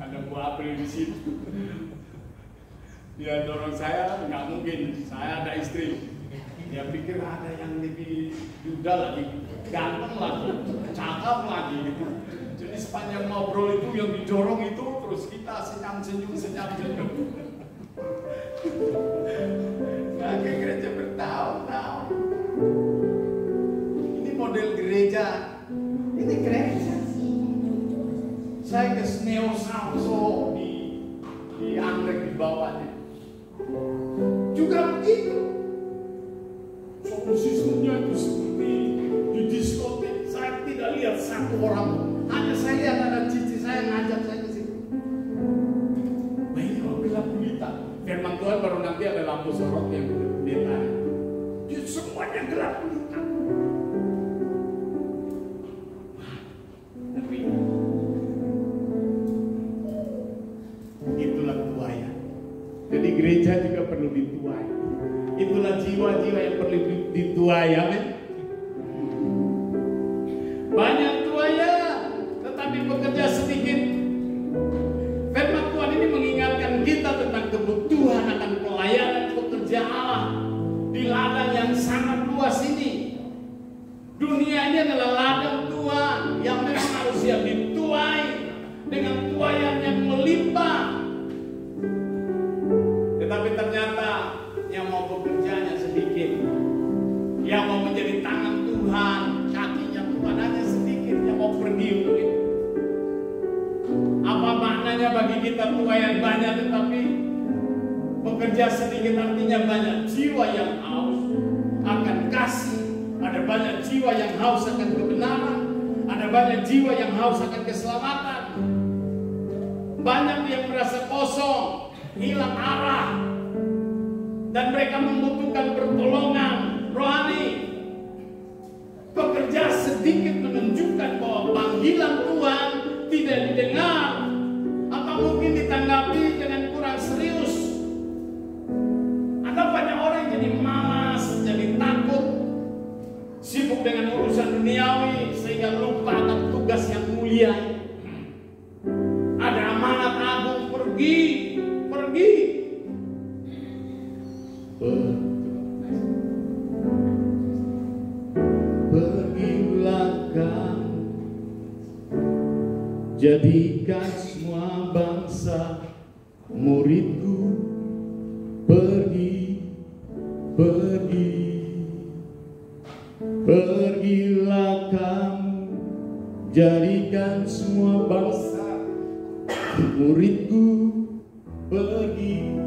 Ada buah apel di situ. Dia dorong saya, nggak mungkin. Saya ada istri. Dia pikir ada yang lebih muda lagi, ganteng lagi, cakep lagi gitu. Jadi sepanjang ngobrol itu yang didorong itu terus kita senyum-senyum. Nah, ke gereja bertahun-tahun. Ini model gereja. Ini gereja. Saya ke Sneo Samso di anggrek di bawahnya. Juga begitu. Sistemnya itu seperti di diskotik. Saya tidak lihat satu orang. Hanya saya lihat ada cici saya ngajak saya ke situ. Nah ini kalau gelap gulita. Firman Tuhan baru nanti ada lampu sorot yang gulita. Jadi semuanya gelap gulita. Tapi itulah tuaya. Jadi gereja juga perlu dituai. Itulah jiwa-jiwa yang perlu dituai, amin. Banyak tuaya, tetapi pekerja sedikit. Firman Tuhan ini mengingatkan kita tentang kebutuhan akan pelayanan pekerja Allah di ladang yang sangat luas ini. Dunia ini adalah ladang Tuhan yang memang harus siap dituai dengan tuaian yang melimpah. Tetapi ternyata yang mau bekerjanya sedikit, yang mau menjadi tangan Tuhan, kakinya Tuhan hanya sedikit, yang mau pergi untuk itu. Apa maknanya bagi kita tuaian banyak tetapi bekerja sedikit? Artinya banyak jiwa yang haus akan kasih, ada banyak jiwa yang haus akan kebenaran, ada banyak jiwa yang haus akan keselamatan. Banyak yang merasa kosong, hilang arah, dan mereka membutuhkan pertolongan rohani. Pekerja sedikit menunjukkan bahwa panggilan Tuhan tidak didengar atau mungkin ditanggapi dengan kurang serius. Ada banyak orang yang jadi malas, jadi takut, sibuk dengan urusan duniawi sehingga lupa akan tugas yang mulia. Ada amanat agung, pergi. Pergilah kamu, jadikan semua bangsa muridku. Pergilah kamu, jadikan semua bangsa muridku. Pergi.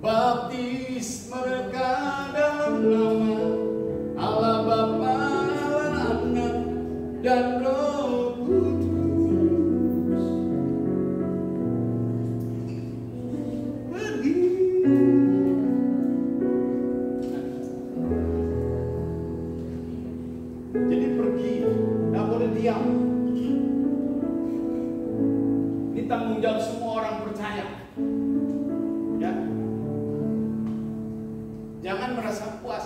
Baptis mereka dalam nama Allah Bapa, Allah Anak, dan Roh Kudus. Pergi. Jadi pergi, tidak boleh diam. Ini tanggung jawab semua orang percaya. Ya. Jangan merasa puas.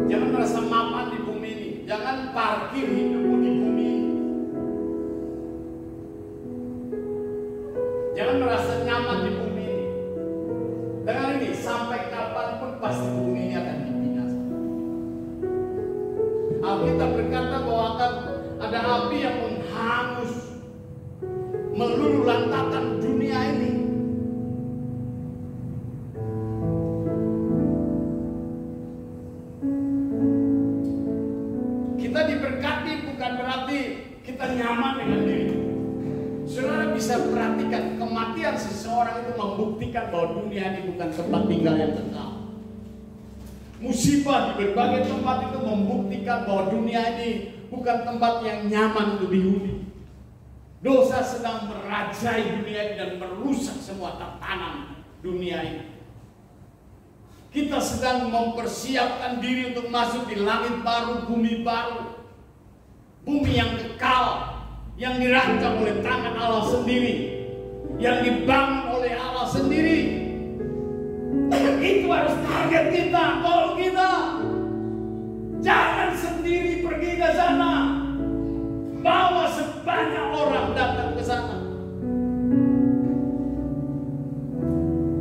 Jangan merasa mapan di bumi ini. Jangan parkir hidupmu di bumi ini. Jangan merasa nyaman di bumi ini. Dengar ini, sampai kapanpun pasti bumi ini akan dibinasakan. Alkitab berkata bahwa akan ada api yang menghangus, meluluh lantakan dunia ini. Kita diberkati bukan berarti kita nyaman dengan diri. Saudara bisa perhatikan, kematian seseorang itu membuktikan bahwa dunia ini bukan tempat tinggal yang kekal. Musibah di berbagai tempat itu membuktikan bahwa dunia ini bukan tempat yang nyaman untuk dihuni. Dosa sedang merajai dunia ini dan merusak semua tatanan dunia ini. Kita sedang mempersiapkan diri untuk masuk di langit baru, bumi baru. Bumi yang kekal, yang dirancang oleh tangan Allah sendiri, yang dibangun oleh Allah sendiri. Itu harus target kita, goal kita. Jangan sendiri pergi ke sana, bawa sebanyak orang datang ke sana.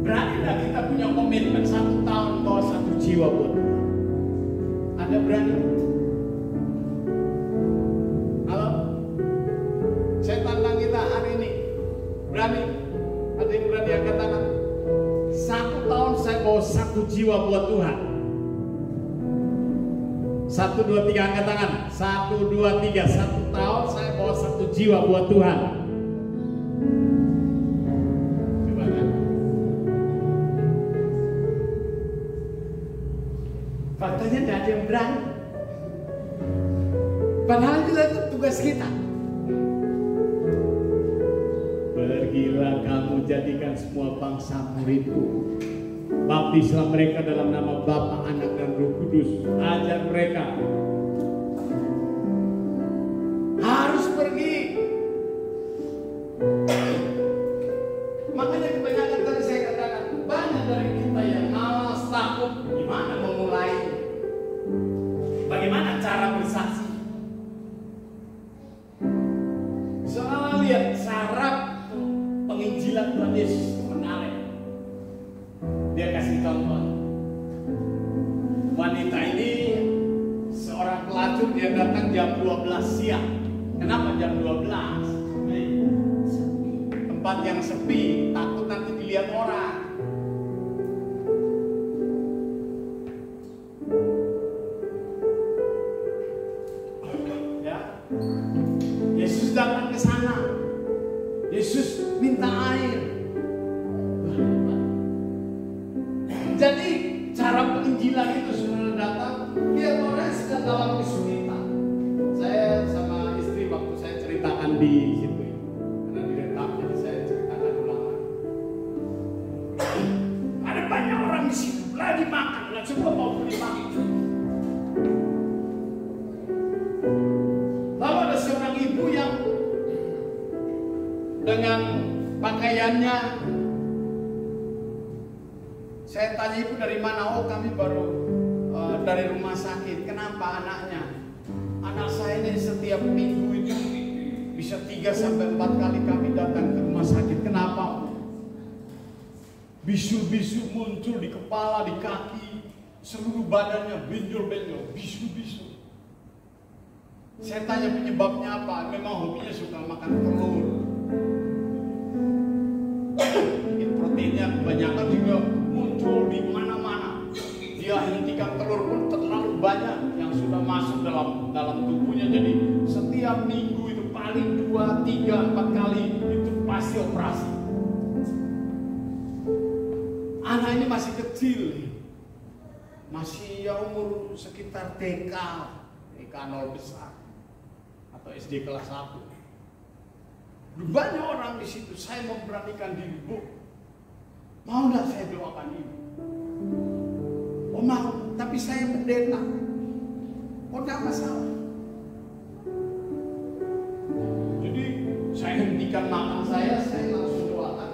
Beranilah kita punya komitmen 1 tahun bawa 1 jiwa buat Tuhan? Anda berani? Halo? Saya tantang kita hari ini. Berani? Ada yang berani angkat tangan? 1 tahun saya bawa 1 jiwa buat Tuhan. 1, 2, 3 angkat tangan. 1, 2, 3. 1 tahun saya bawa 1 jiwa buat Tuhan. Coba kan? Faktanya tidak ada yang berani. Padahal itu tugas kita. Pergilah kamu, jadikan semua bangsa muridku. Baptislah mereka dalam nama Bapa, Anak, dan Roh Kudus. Ajar mereka. Harus pergi. Makanya kebanyakan tadi saya katakan, banyak dari kita yang malas, takut. Gimana memulai? Bagaimana cara bersaksi? Soalnya lihat syarat penginjilan Tuhan Yesus menarik. Dia kasih contoh. Wanita ini seorang pelacur, dia datang jam 12 siang. Kenapa jam 12? Tempat yang sepi, takut nanti dilihat orang. Ya. Yesus datang ke sana. Yesus minta air. Jadi cara penginjilan itu sudah datang, lihat orang sedang dalam kesulitan. Saya sama istri waktu saya ceritakan di situ, karena direkam, jadi saya ceritakan ulangan. Ada banyak orang di situ lagi makan, semua mau beli makan. Lalu ada seorang ibu yang dengan pakaiannya, saya tanya, ibu dari mana? Oh, kami baru dari rumah sakit. Kenapa anaknya? Anak saya ini setiap minggu itu bisa 3-4 kali kami datang ke rumah sakit. Kenapa? Bisu-bisu muncul di kepala, di kaki, seluruh badannya benjol-benjol, bisu-bisu. Saya tanya penyebabnya apa? Memang hobinya suka makan telur. Mungkin proteinnya kebanyakan juga muncul di mana-mana. Dia hentikan telur pun terlalu banyak yang sudah masuk dalam tubuhnya. Jadi setiap minggu itu paling 2, 3, 4 kali itu pasti operasi. Anak ini masih kecil, masih ya umur sekitar TK 0 besar atau SD kelas 1. Banyak orang di situ. Saya memberanikan diri, Bu, mau nggak saya doakan ibu? Oh mau, tapi saya pendeta. Oh nggak masalah. Jadi saya hentikan makan saya langsung doakan.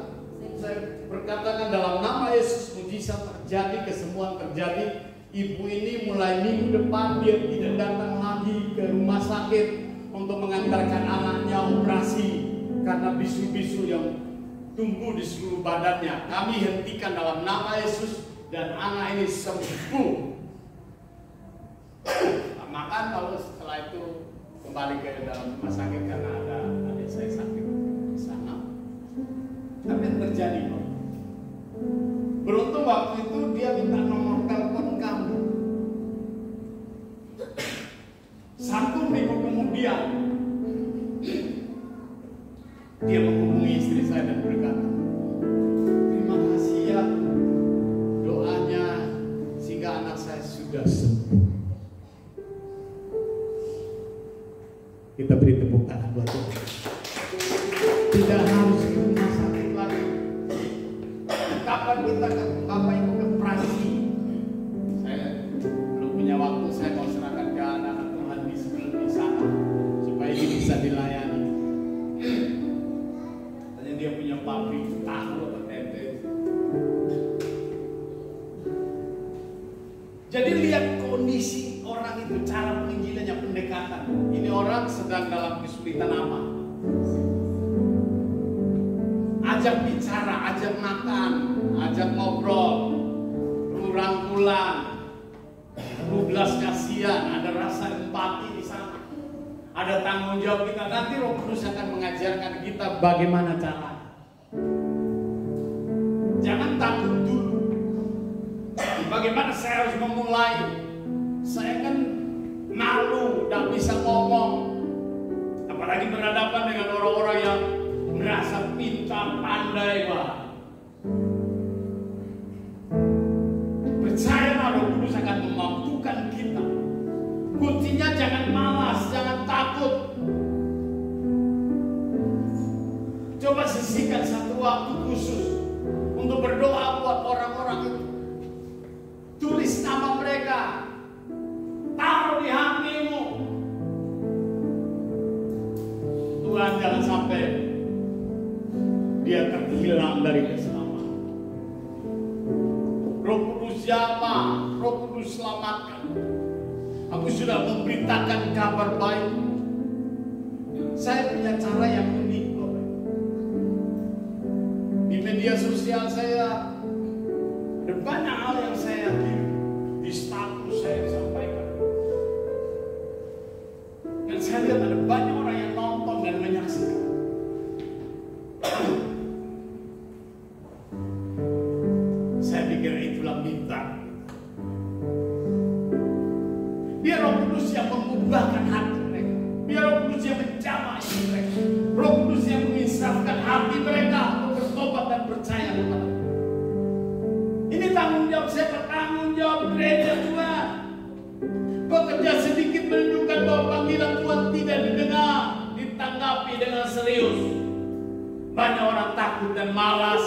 Saya berkatakan dalam nama Yesus, mujizat terjadi, kesembuhan terjadi. Ibu ini mulai minggu depan dia tidak datang lagi ke rumah sakit untuk mengantarkan anaknya operasi karena bisu-bisu yang tumbuh di seluruh badannya. Kami hentikan dalam nama Yesus dan anak ini sembuh. Makan, lalu setelah itu kembali ke dalam rumah sakit karena ada adik saya sakit di sana. Tapi yang terjadi, Pak, beruntung waktu itu dia minta nomor telepon kamu. 1 minggu kemudian dia menghubungi istri saya dan berkata, terima kasih ya doanya sehingga anak saya sudah sembuh. Kita beri tepuk tangan buat Tuhan. Tidak harus ke rumah sakit lagi. Kapan kita Bapak Ibu ke operasi? Saya belum punya waktu. Saya mau serahkan ke anak-anak Tuhan di sana supaya ini bisa dilayani. Jadi lihat kondisi orang itu, cara penginjilannya, pendekatan. Ini orang sedang dalam kesulitan apa? Ajak bicara, ajak makan, ajak ngobrol, lu rangkulan, lu belas kasihan, ada rasa empati di sana. Ada tanggung jawab kita. Nanti Roh Kudus akan mengajarkan kita bagaimana cara. Jangan takut dulu. Bagaimana saya harus memulai? Saya kan malu, tidak bisa ngomong. Apalagi berhadapan dengan orang-orang yang merasa pintar, pandai, Pak. Percayalah, Roh Kudus akan memampukan kita. Kuncinya jangan malas, jangan takut. Coba sisihkan satu waktu khusus untuk berdoa buat orang-orang itu. Tulis nama mereka, taruh di hatimu. Tuhan jangan sampai dia terhilang dari keselamatan. Roh Kudus jamah, Roh Kudus selamatkan. Aku sudah memberitakan kabar baik. Saya punya cara yang unik kok. Di media sosial saya ada banyak hal yang saya kirim, di status saya sampaikan. Dan saya lihat ada banyak orang yang nonton dan menyaksikan. Saya pikir itulah bintang. Biar Roh Kudus yang mengubahkan hati mereka. Biar Roh Kudus yang menjamah hati mereka. Roh Kudus yang menginsafkan hati mereka untuk bertobat dan percaya kepada Tuhan. Ini tanggung jawab siapa? Tanggung jawab gereja Tuhan. Bekerja sedikit menunjukkan bahwa panggilan Tuhan tidak didengar, ditanggapi dengan serius. Banyak orang takut dan malas,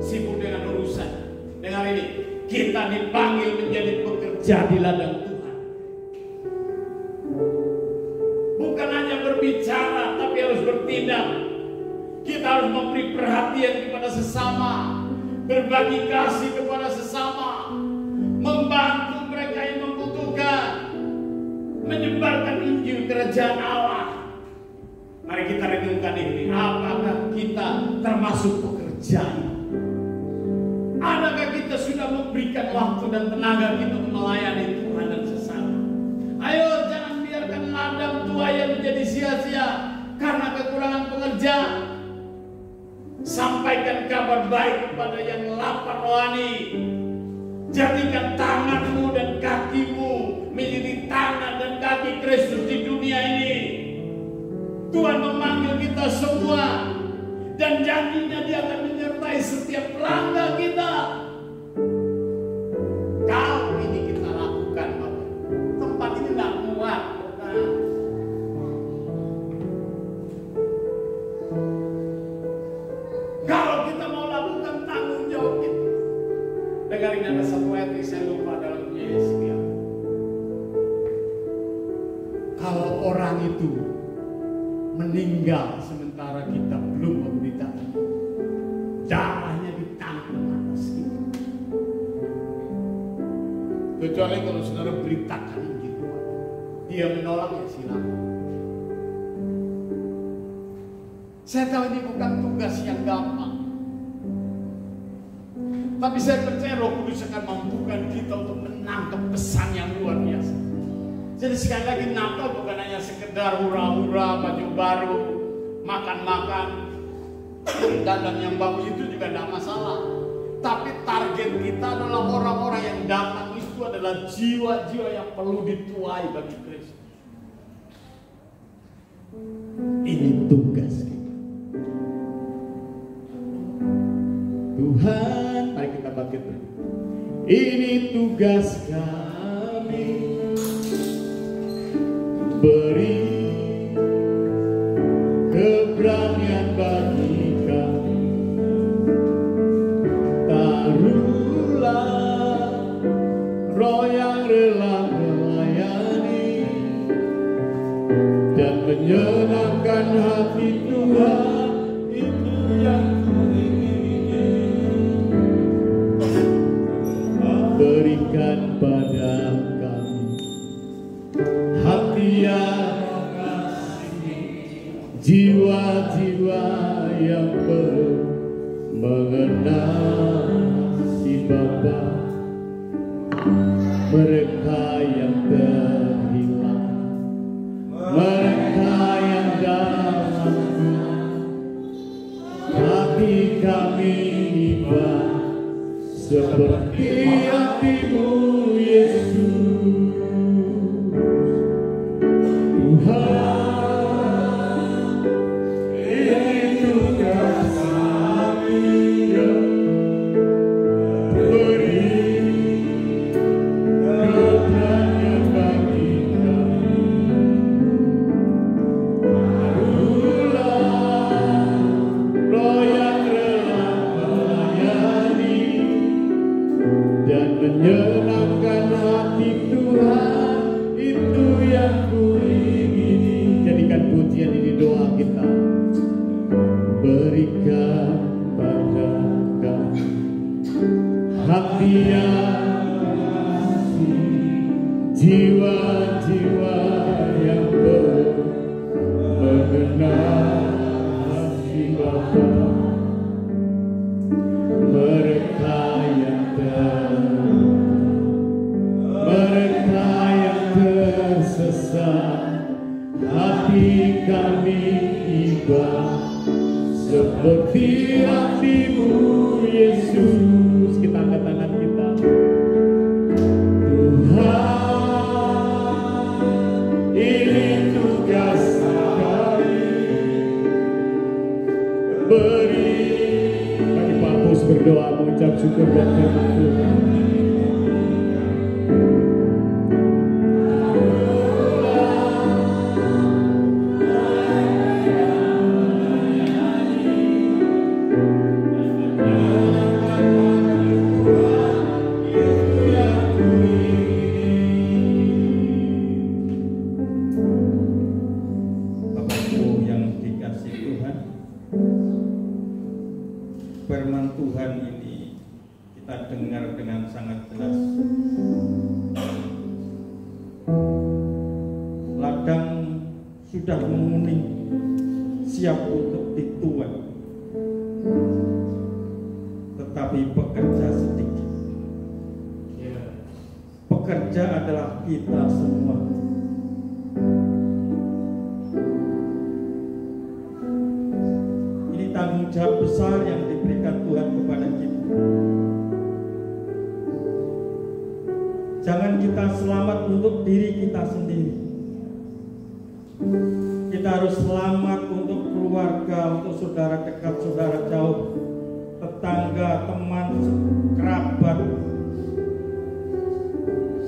sibuk dengan urusan. Dengar ini, kita dipanggil menjadi pekerja di ladang Tuhan. Bukan hanya berbicara, tapi harus bertindak. Kita harus memberi perhatian kepada sesama, berbagi kasih kepada sesama, membantu mereka yang membutuhkan, menyebarkan Injil Kerajaan Allah. Mari kita renungkan ini. Apakah kita termasuk pekerja? Adakah kita sudah memberikan waktu dan tenaga kita untuk melayani Tuhan dan sesama? Ayo, jangan biarkan ladang tuai menjadi sia-sia karena kekurangan pekerjaan. Sampaikan kabar baik kepada yang lapar rohani. Jadikan tanganmu dan kakimu menjadi tangan dan kaki Kristus di dunia ini. Tuhan memanggil kita semua dan janjinya Dia akan menyertai setiap langkah kita. Kalau ini kita lakukan, Bapak, tempat ini tidak muat. Kalau kita mau lakukan tanggung jawab kita. Dengarin ada satu ayat yang saya lupa dalam Yesaya. Kalau orang itu meninggal sementara kita belum memberitakan, darahnya ditanam atas kita. Kecuali kalau saudara beritakan Injil, dia menolak, ya silakan. Saya tahu ini bukan tugas yang gampang, tapi saya percaya Roh Kudus akan mampukan kita untuk menangkap pesan yang luar biasa. Jadi sekali lagi, Natal bukan hanya sekedar hura-hura, baju baru, makan-makan, dandan yang bagus, itu juga tidak masalah. Tapi target kita adalah orang-orang yang datang itu adalah jiwa-jiwa yang perlu dituai bagi Kristus. Ini tugas kita. Tuhan, mari kita bangkit. Ini tugas kami. Beri keberanian bagi kami. Taruhlah roh yang rela melayani dan menyenangkan hati Tuhan. Itu yang ku ingini. berikan pada kami hati yang mengasihi, jiwa-jiwa yang mengenal si Bapa, mereka yang terhilang, mereka yang dalam hati kami iba seperti hatimu Yesus. Tuhan, ini tugas kami, beri karunia bagi kami. Anulah Roh yang rela melayani dan menyenangkan hati Tuhan, itu yang kuingini. Jadikan pujian ini doa kita. Berikan pada kami hati yang mengasihi, jiwa-jiwa yang mengenal si Bapa, mereka yang tersesat, hati kami iba seperti hatimu Yesus. Kita angkat tangan kita. Tuhan, ini tugas kami, beri. Bagi Pak Pus berdoa mengucap syukur dan firman Tuhan. Firman Tuhan ini kita dengar dengan sangat jelas. Ladang sudah menguning, siap untuk dituai, tetapi pekerja sedikit. Pekerja adalah kita semua. Ini tanggung jawab besar yang diberikan Tuhan kepada kita. Jangan kita selamat untuk diri kita sendiri. Kita harus selamat untuk keluarga, untuk saudara dekat, saudara jauh, tetangga, teman, kerabat.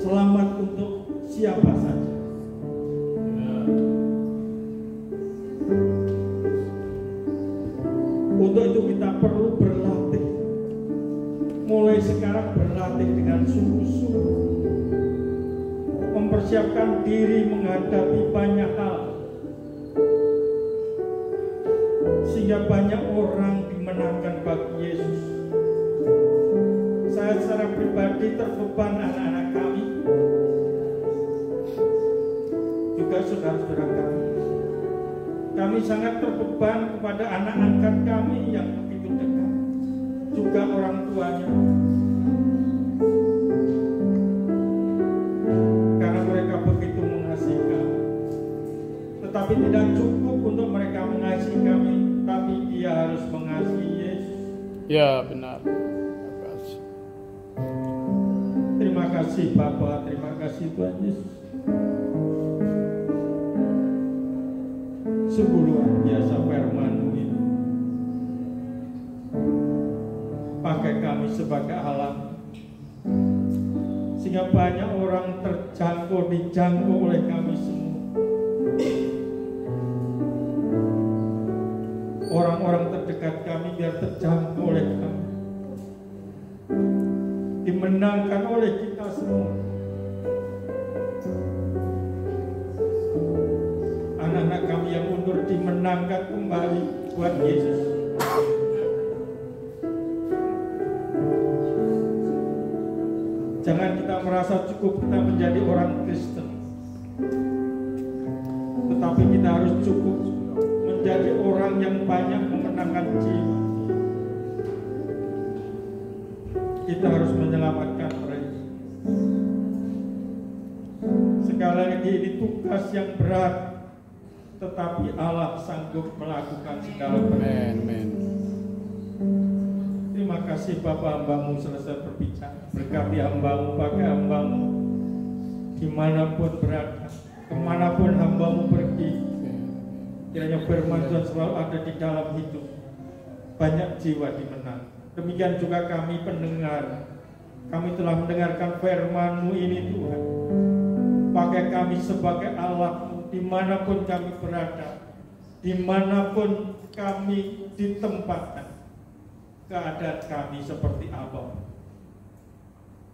Selamat untuk siapa saja. Untuk itu kita perlu berlatih. Mulai sekarang berlatih dengan sungguh-sungguh, mempersiapkan diri menghadapi banyak hal, sehingga banyak orang dimenangkan bagi Yesus. Saya secara pribadi terbeban anak-anak kami, juga saudara-saudara kami. Kami sangat terbeban kepada anak angkat kami yang begitu dekat, juga orang tuanya. Karena mereka begitu mengasihi kami. Tetapi tidak cukup untuk mereka mengasihi kami, tapi dia harus mengasihi Yesus. Ya, benar. Terima kasih Bapa, terima kasih Tuhan Yesus. Sungguh luar biasa firman-Mu ini. Pakai kami sebagai alat, sehingga banyak orang terjangkau, dijangkau oleh kami semua. Orang-orang terdekat kami biar terjangkau oleh kami, dimenangkan oleh kita semua. Anak-anak kami yang mundur dimenangkan kembali buat Yesus. Jangan kita merasa cukup kita menjadi orang Kristen, tetapi kita harus cukup menjadi orang yang banyak memenangkan jiwa. Kita harus menyelamatkan mereka. Sekali lagi ini tugas yang berat, tetapi Allah sanggup melakukan segala perkara. Terima kasih Bapak, hambamu selesai berbicara. Berkati hambamu, pakai hambamu dimanapun berada, kemanapun hambamu pergi. Kiranya firman Tuhan selalu ada di dalam hidup, banyak jiwa dimenang. Demikian juga kami pendengar, kami telah mendengarkan firman-Mu ini Tuhan. Pakai kami sebagai alat-Mu dimanapun kami berada, dimanapun kami ditempatkan. Keadaan kami seperti apa.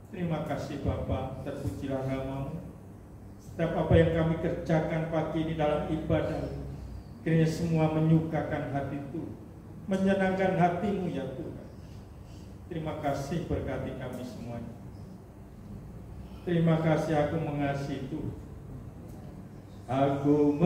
Terima kasih Bapa, terpujilah nama-Mu. Setiap apa yang kami kerjakan pagi ini dalam ibadah, kiranya semua menyukakan hati Tuhan, menyenangkan hati-Mu ya Tuhan. Terima kasih, berkati kami semuanya. Terima kasih, aku mengasihi Tuhan. Aku